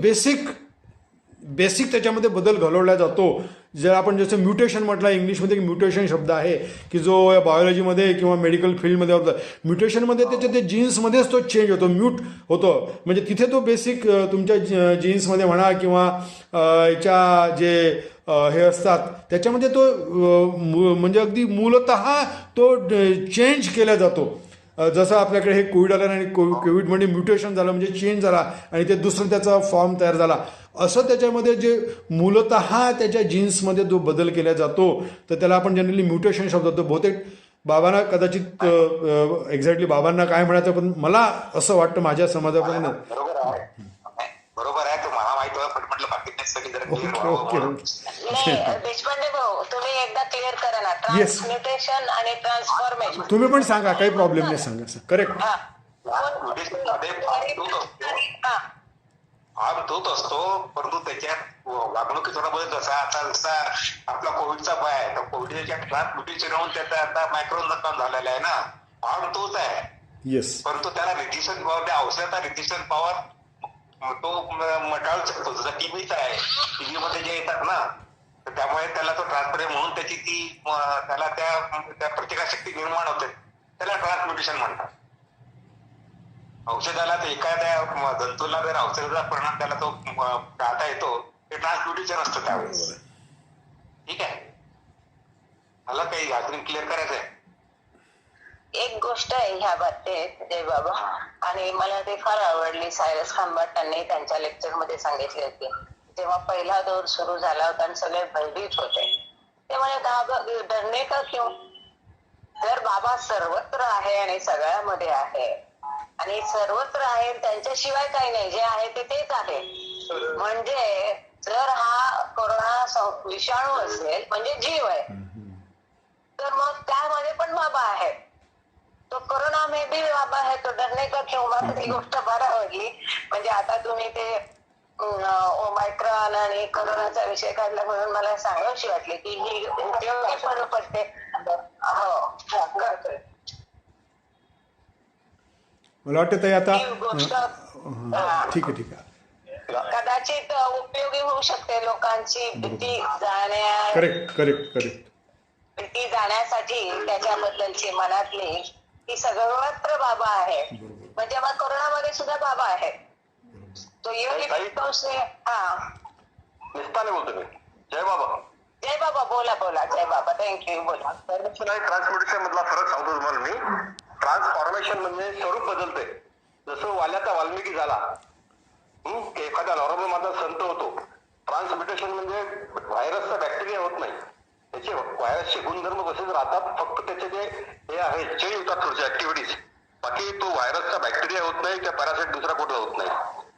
बेसिक त्याच्यामध्ये बदल घडवला जातो. जर आपण जसं म्युटेशन म्हटलं, इंग्लिशमध्ये एक म्युटेशन शब्द आहे की जो या बायोलॉजीमध्ये किंवा मेडिकल फील्डमध्ये होतं. म्युटेशनमध्ये त्याच्या ते जीन्समध्येच तो चेंज होतो, म्यूट होतो. म्हणजे तिथे तो बेसिक तुमच्या जीन्समध्ये म्हणा किंवा याच्या जे हे असतात त्याच्यामध्ये तो म्हणजे अगदी मूलतः तो चेंज केला जातो. जसं आपल्याकडे हे कोविड आलं आणि कोविडमध्ये म्युटेशन झालं म्हणजे चेंज झाला आणि ते दुसरं त्याचा फॉर्म तयार झाला. असं त्याच्यामध्ये जे मूलतः त्याच्या जीन्समध्ये जो बदल केला जातो तर त्याला आपण जनरली म्युटेशन शब्द होतो. बहुतेक बाबांना कदाचित एक्झॅक्टली बाबांना काय म्हणायचं, पण मला असं वाटतं माझ्या समाजाकडून. बरोबर आहे तो मला माहित होतं, पण म्हटलं बाकीच्यांसाठी जरा क्लिअर ओके व्हावं ओके म्हणून. ओके. नाही देशपांडे भाऊ, तुम्ही एकदा क्लिअर करा ना, Yes. ट्रान्सम्युटेशन आणि ट्रान्सफॉर्मेशन. तुम्ही पण सांगा, काही प्रॉब्लेम नाही, सांगा करेक्ट. हा. मध्ये भाग तोच असतो, परंतु त्याच्यात वागणुकीत थोडा बदल जसा आता जसा आपला कोविडचा भय आहे, तर कोविडच्या ट्रान्सम्युटेशन होऊन त्याचा आता मायक्रोन काम झालेला आहे ना, भाग तोच आहे. येस. परंतु त्याला रेजिस्टन्स पॉवर, त्या औषधाचा रेजिस्टन्स पॉवर तो मटाळू शकतो, जसा टीबीचा आहे. टीबी मध्ये जे येतात ना, तर त्यामुळे त्याला तो ट्रान्सफर म्हणून त्याची ती त्याला त्या प्रतिकारशक्ती निर्माण होते, त्याला ट्रान्सम्युटेशन म्हणतात. औषधाला तर एखाद्या जंतूला जर औषधाचा परिणाम त्याला तो टाळता येतो, ते ट्रान्सम्युटेशन असतं त्यावेळेस. ठीक आहे, मला काही अजून क्लिअर करायचं आहे. एक गोष्ट आहे ह्या बाबतीत जय बाबा, आणि मला ते फार आवडली. सायरस खांबाटांनी त्यांच्या लेक्चर मध्ये सांगितली होती, जेव्हा पहिला दौर सुरू झाला होता आणि सगळे भयभीत होते, ते म्हणे डरणे का क्यों, जर बाबा सर्वत्र आहे आणि सगळ्यामध्ये आहे आणि सर्वत्र आहे, त्यांच्याशिवाय काही नाही, जे आहे ते तेच आहे. म्हणजे जर हा कोरोना विषाणू असेल म्हणजे जीव आहे, तर मग त्यामध्ये पण बाबा आहे. तो कोरोना में भी बाबा है, तो डरने का क्यों. मला ती गोष्ट फार आवडली. म्हणजे आता तुम्ही ते ओमायक्रॉन आणि कोरोनाचा विषय काढला म्हणून मला सांगावीशी वाटली की ही उपयोगी पण पडते. हो, मला वाटतं ताई आता ही गोष्ट ठीक आहे ठीक आहे. कदाचित उपयोगी होऊ शकते लोकांची भीती जाण्या करेक्ट करेक्ट करेक्ट. भीती जाण्यासाठी त्याच्याबद्दलची मनातली की सर्वत्र बाबा आहे, म्हणजे मग कोरोनामध्ये सुद्धा बाबा आहे. तो निस्ताने बोलतो मी. जय बाबा. जय बाबा. बोला बोला. जय बाबा. थँक्यू. बोला. ट्रान्सपोर्टेशन मधला फरक सांगतो तुम्हाला मी. ट्रान्सफॉर्मेशन म्हणजे स्वरूप बदलते. जसं वाल्याचा वाल्मिकी झाला, एखादा नॉर्मल माझा संत होतो. ट्रान्सम्युटेशन म्हणजे व्हायरसचा बॅक्टेरिया होत नाही, त्याचे व्हायरसचे गुणधर्म तसेच राहतात, फक्त त्याचे जे हे आहे चेंज होतात थोडीशी ऍक्टिव्हिटीज. बाकी तो व्हायरसचा बॅक्टेरिया होत नाही, त्या पॅरासाइट दुसरा कुठला होत नाही.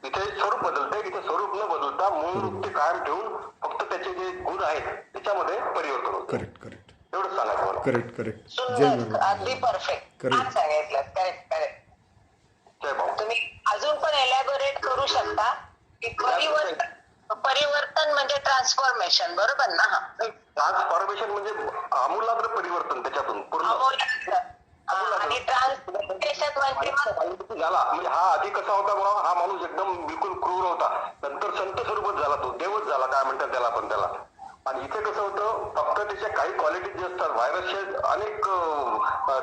तिथे स्वरूप बदलते, तिथे स्वरूप न बदलता मूळ रूप ते कायम ठेवून फक्त त्याचे जे गुण आहेत त्याच्यामध्ये परिवर्तन होतं. करेक्ट करेक्ट एवढंच सांगायचं मला. Correct correct. सुंदर, अगदी परफेक्ट. Correct. सांगितलं. Correct correct. जय बाबा. तुम्ही अजून पण एलॅबोरेट करू शकता की परिवर्तन म्हणजे ट्रान्सफॉर्मेशन, बरोबर ना? ट्रान्सफॉर्मेशन म्हणजे आमूलाग्र परिवर्तन त्याच्यातून पूर्ण. आणि ट्रान्सपोर्टेशन म्हणजे झाला म्हणजे हा आधी कसा होता बघा, हा माणूस एकदम बिलकुल क्रूर होता, नंतर संत स्वरूपच झाला, तो देवच झाला, काय म्हणतात त्याला आपण त्याला. आणि इथे कसं होतं, फक्त त्याच्या काही क्वालिटीज जे असतात व्हायरसचे अनेक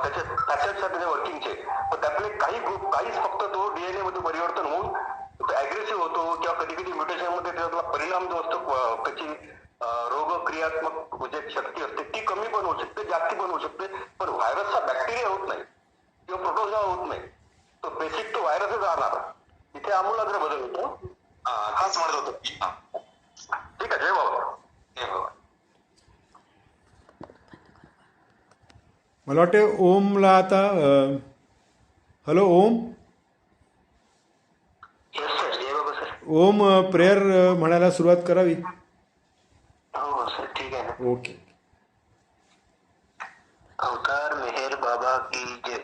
त्याचे फॅसेट्स आहेत त्याच्या वर्किंगचे, पण त्यातले काही ग्रुप काहीच फक्त तो डीएनए मध्ये परिवर्तन होऊन अग्रेसिव्ह होतो, किंवा कधी कधी म्युटेशन मध्ये त्याचा परिणाम जो असतो, त्याची रोगक्रियात्मक जे शक्ती असते ती कमी पण होऊ शकते, जास्ती पण होऊ शकते, पण व्हायरसचा बॅक्टेरिया होत नाही किंवा प्रोटोझोआ होत नाही. तो बेसिक तो व्हायरसच राहणार. इथे आमूलाग्र बदल होतो. हाच म्हणत होतो. ठीक आहे. जय बाबा. जय बाबा. मला वाटते ओमला आता हॅलो ओम. जय बाबा सर. ओम प्रेयर म्हणायला सुरुवात करावी. हो सर, ठीक आहे ना. ओके. अवतार मेहर बाबा की जय.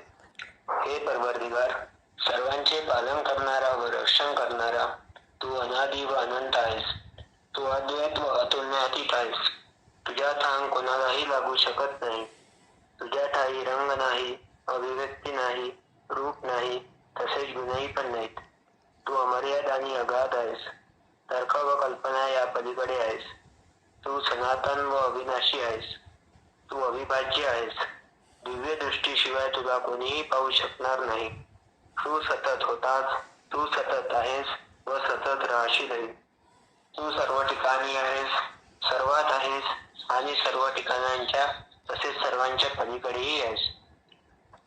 हे परवरदिगार, सर्वांचे पालन करणारा व रक्षण करणारा, तू अनादि व अनंत आहेस. तू अद्वैत व अतुलनातीत आहेस. तुझ्या थांग कोणालाही लागू शकत नाही. तुझ्या ठाई रंग नाही, अभिव्यक्ती नाही, रूप नाही, तसेच गुणही पण नाहीत. तू अमर्याद आणि अगाध आहेस. तर्क व कल्पना या पलीकडे आहेस. तू सनातन व अविनाशी आहेस. तू अविभाज्य आहेस. दिव्य दृष्टीशिवाय तुला कोणीही पाहू शकणार नाही. तू सतत होतास, तू सतत आहेस व सतत राहशीलही. तू सर्व ठिकाणी आहेस, सर्वात आहेस आणि सर्व ठिकाणांच्या तसेच सर्वांच्या पलीकडेही आहेस.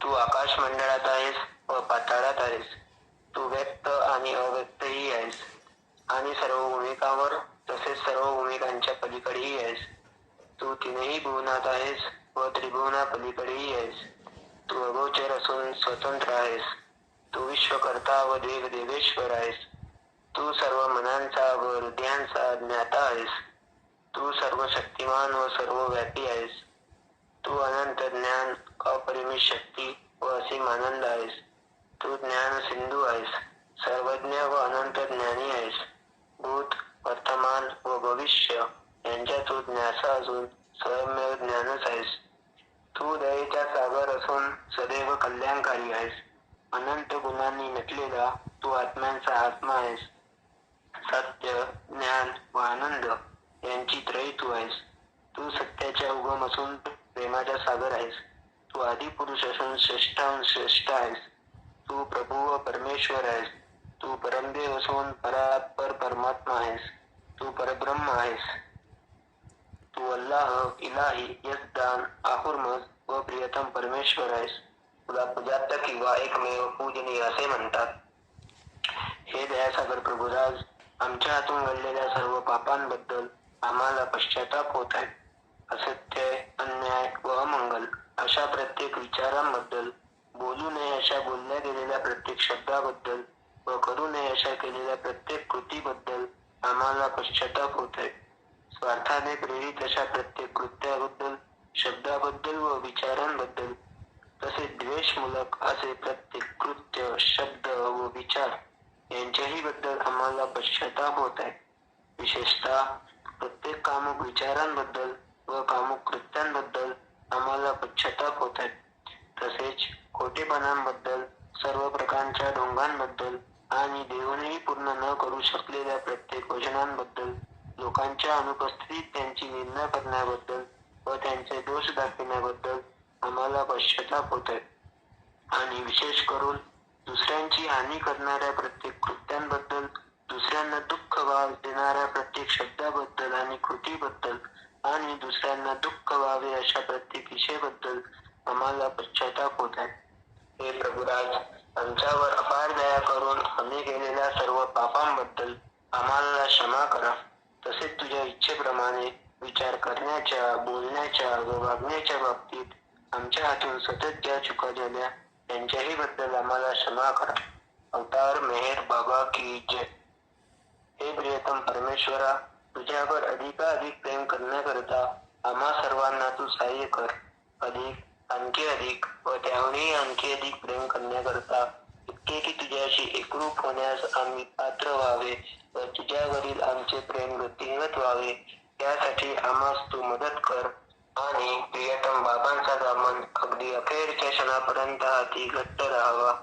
तू आकाश मंडळात आहेस व पाताळात आहेस. तू व्यक्त आणि अव्यक्तही आहेस आणि सर्व भूमिकांवर तसेच सर्व भूमिकांच्या पलीकडेही आहेस. तू तीनही भुवनात आहेस व त्रिभुवनापलीकडेही आहेस. तू अगोचर असून स्वतंत्र आहेस. तू विश्वकर्ता व देवेश्वर आहेस. तू सर्व मनांचा व हृदयांचा ज्ञाता आहेस. तू सर्व शक्तिमान व सर्वव्यापी आहेस. तू अनंत ज्ञान, अपरिमित शक्ती व असीम आनंद आहेस. तू ज्ञान सिंधू आहेस. सर्वज्ञ व अनंत ज्ञानी आहेस. भूत, वर्तमान व भविष्य यांच्या तू ज्ञासा असून स्वयंमेव ज्ञानच आहेस. तू दयेचा सागर असून सदैव कल्याणकारी आहेस. अनंत गुणांनी नटलेला तू आत्म्यांचा आत्मा आहेस. सत्य, ज्ञान व आनंद यांची त्रयी तू आहेस. तू सत्याचा उगम असून प्रेमाचा सागर आहेस. तू आदिपुरुष असून श्रेष्ठाहून श्रेष्ठ आहेस. तू प्रभू व परमेश्वर आहेस. तू परमदेव असून परात्पर परमात्मा आहेस. तू परब्रह्म आहेस. तू अल्लाह, इलाही, यजदान, आहुर्मज व प्रियतम परमेश्वर आहेस. तुला पूजात्य किंवा एकमेव पूजनीय असे म्हणतात. हे दयासागर प्रभुराज, आमच्या हातून घडलेल्या सर्व पापांबद्दल आम्हाला पश्चाताप होत आहे. असत्य, अन्याय व अमंगल अशा प्रत्येक विचारांबद्दल, बोलू नये अशा बोलल्या गेलेल्या प्रत्येक शब्दाबद्दल व करू नये अशा केलेल्या प्रत्येक कृतीबद्दल आम्हाला पश्चाताप होत आहे. स्वार्थाने प्रेरित अशा प्रत्येक कृत्याबद्दल, शब्दाबद्दल व विचारांबद्दल, तसेच द्वेषमूलक असे प्रत्येक कृत्य, शब्द व विचार यांच्याही बद्दल आम्हाला पश्चाताप होत आहे. विशेषतः प्रत्येक कामुक विचारांबद्दल व कामुक कृत्यांबद्दल आम्हाला पश्चाताप होत आहे. तसेच खोटेपणांबद्दल, सर्व प्रकारच्या ढोंगांबद्दल आणि देऊनही पूर्ण न करू शकलेल्या प्रत्येक वचनांबद्दल, लोकांच्या अनुपस्थितीत त्यांची निंदा करण्याबद्दल व त्यांचे दोष दाखविण्याबद्दल आम्हाला पश्चाताप होत आहे. आणि विशेष करून दुसऱ्यांची हानी करणाऱ्या प्रत्येक कृत्यांबद्दल, दुसऱ्यांना दुःख देणाऱ्या प्रत्येक शब्दाबद्दल आणि कृतीबद्दल आणि दुसऱ्यांना दुःख व्हावे अशा प्रत्येक इच्छेबद्दल आम्हाला पश्चाताप होत आहे. हे प्रभुराज, आमच्यावर अपार दया करून आम्ही केलेल्या सर्व पापांबद्दल आम्हाला क्षमा करा. तसेच तुझ्या इच्छेप्रमाणे विचार करण्याच्या, बोलण्याच्या व वागण्याच्या बाबतीत आमच्या हातून सतत ज्या चुका झाल्या त्यांच्याही बद्दल आम्हाला क्षमा करा. अवतार मेहेर बाबा की जय. हे प्रियतम परमेश्वरा, तुझ्यावर अधिकाधिक प्रेम करण्याकरता आम्हा सर्वांना तू सहाय्य कर. अधिक, आणखी अधिक व त्याहूनही आणखी अधिक प्रेम करण्याकरता, इतके की तुझ्याशी एकरूप होण्यास आम्ही पात्र व्हावे व तुझ्यावरील आमचे प्रेम वृद्धिंगत व्हावे, यासाठी आम्हास तू मदत कर. आणि प्रियतम बाबांचा दामन अगदी अखेरच्या क्षणापर्यंत हाती घट्ट राहावा,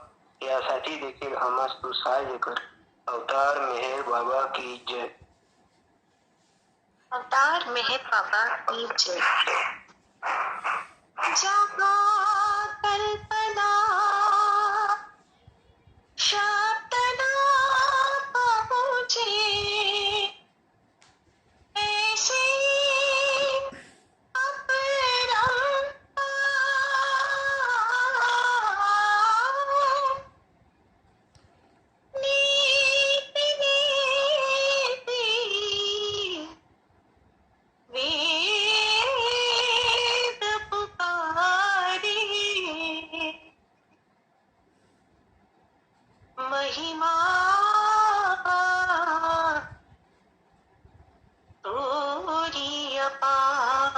यासाठी देखील आम्हास तू सहाय्य कर. अवतार मेहेर बाबा की जय. अवतार मेहेर बाबा की जय. जहाँ कल्पना शब्द ना पहुँचे, ऐसे महिमा तोरी अपार,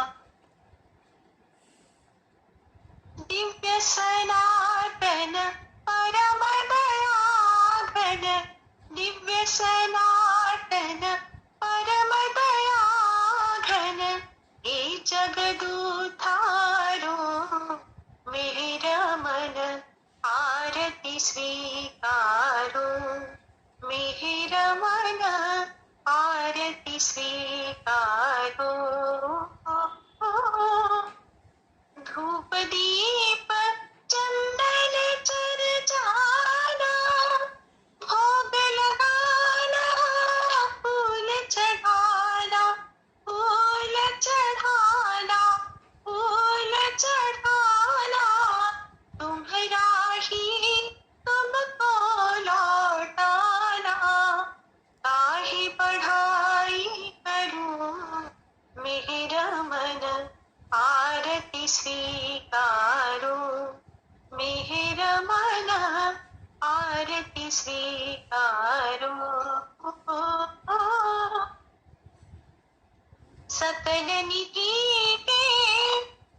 दिव्य सनातन परम दयाघन, दिव्य सनातन परम दयाघन, हे जगदुधारो मेरा मन आरती स्वीकारो, मेरा मन आरती स्वीकारो. धूप दीप चंदन चर्चाना, भोग लगाना, फूल चढ़ाना, फूल चढ़ाना, फूल चढ़ाना, तुम्हारा ही तुमको लौटाना. काहे बढ़ाई करूं मेरा स्वीकारो मेहर मना आरती स्वीकारो सकल निधि के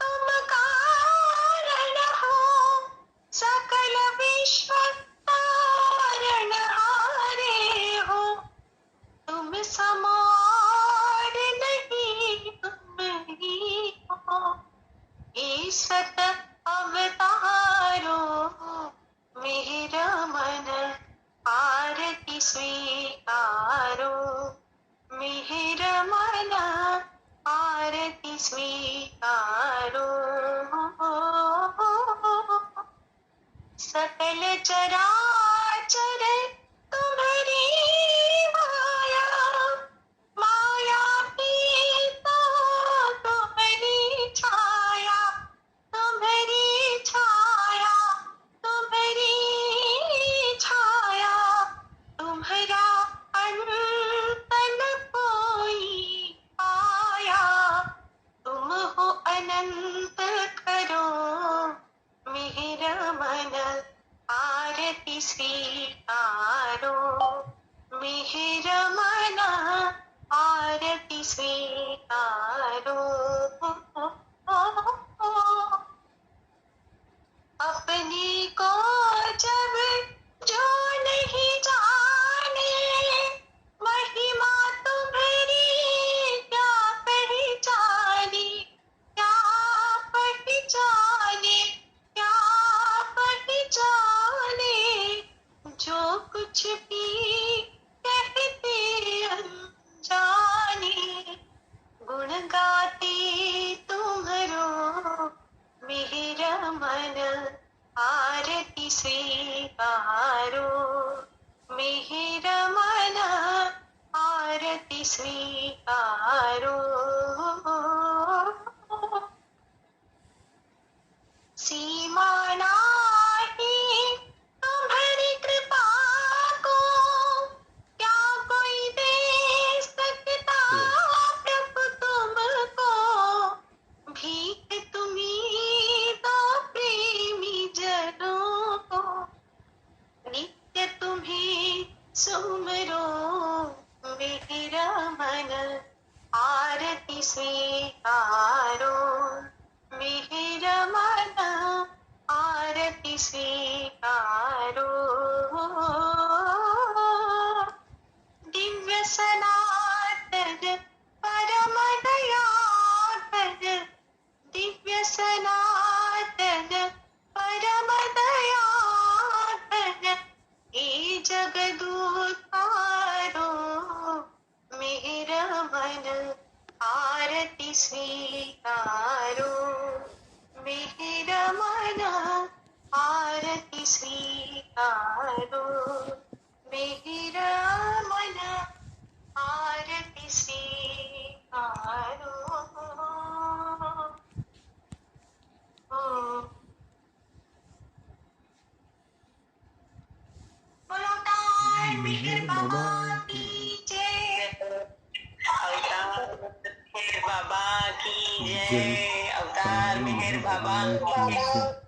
तुम कारण हो सकल विश्व कारण हारे हो तुम समान नहीं तुम ही हो ईसत अवतारो मेरा मन आरती स्वीकारो मेरा मन आरती स्वीकारो सकल चराचर तुम्हारी माया माया पीता तुम्हारी छाया तुम्हारी छाया तुम्हारी छाया तुम्हारा अंतन कोई आया तुम हो अनंत करो मेरा मन आरती स्वीकारो मेरा मन आरती स्वीकारो अपने को जब जो नहीं जाने महिमा तुम्हारी क्या पहचाने क्या पहचाने क्या पहचाने जो कुछ भी कहते अनजाने गुण गाते तुम्हारो मेरा मन आरती स्वीकारो मेरा मन आरती स्वीकारो सीमा नाही तुम्हारी कृपा को क्या कोई दे सकता प्रभु तुमको भीख तुम्ही दो प्रेमी जनों को नित्य तुम्ही सुमरो मेरा मन आरती स्वीकारो मेरा मन आरती स्वीकारो दिव्य सनातन परम दयाकर दिव्य सनातन परम दयाकर हे जगदूतारो मेरा मन आरती स्वीकारो मेरा मन आरती स्वीकारो मेरा मन आरती स्वीकारो बोलो तार मेहर बाबा की जय अवतार मेहर बाबा की जय अवतार मेहर बाबा की जय।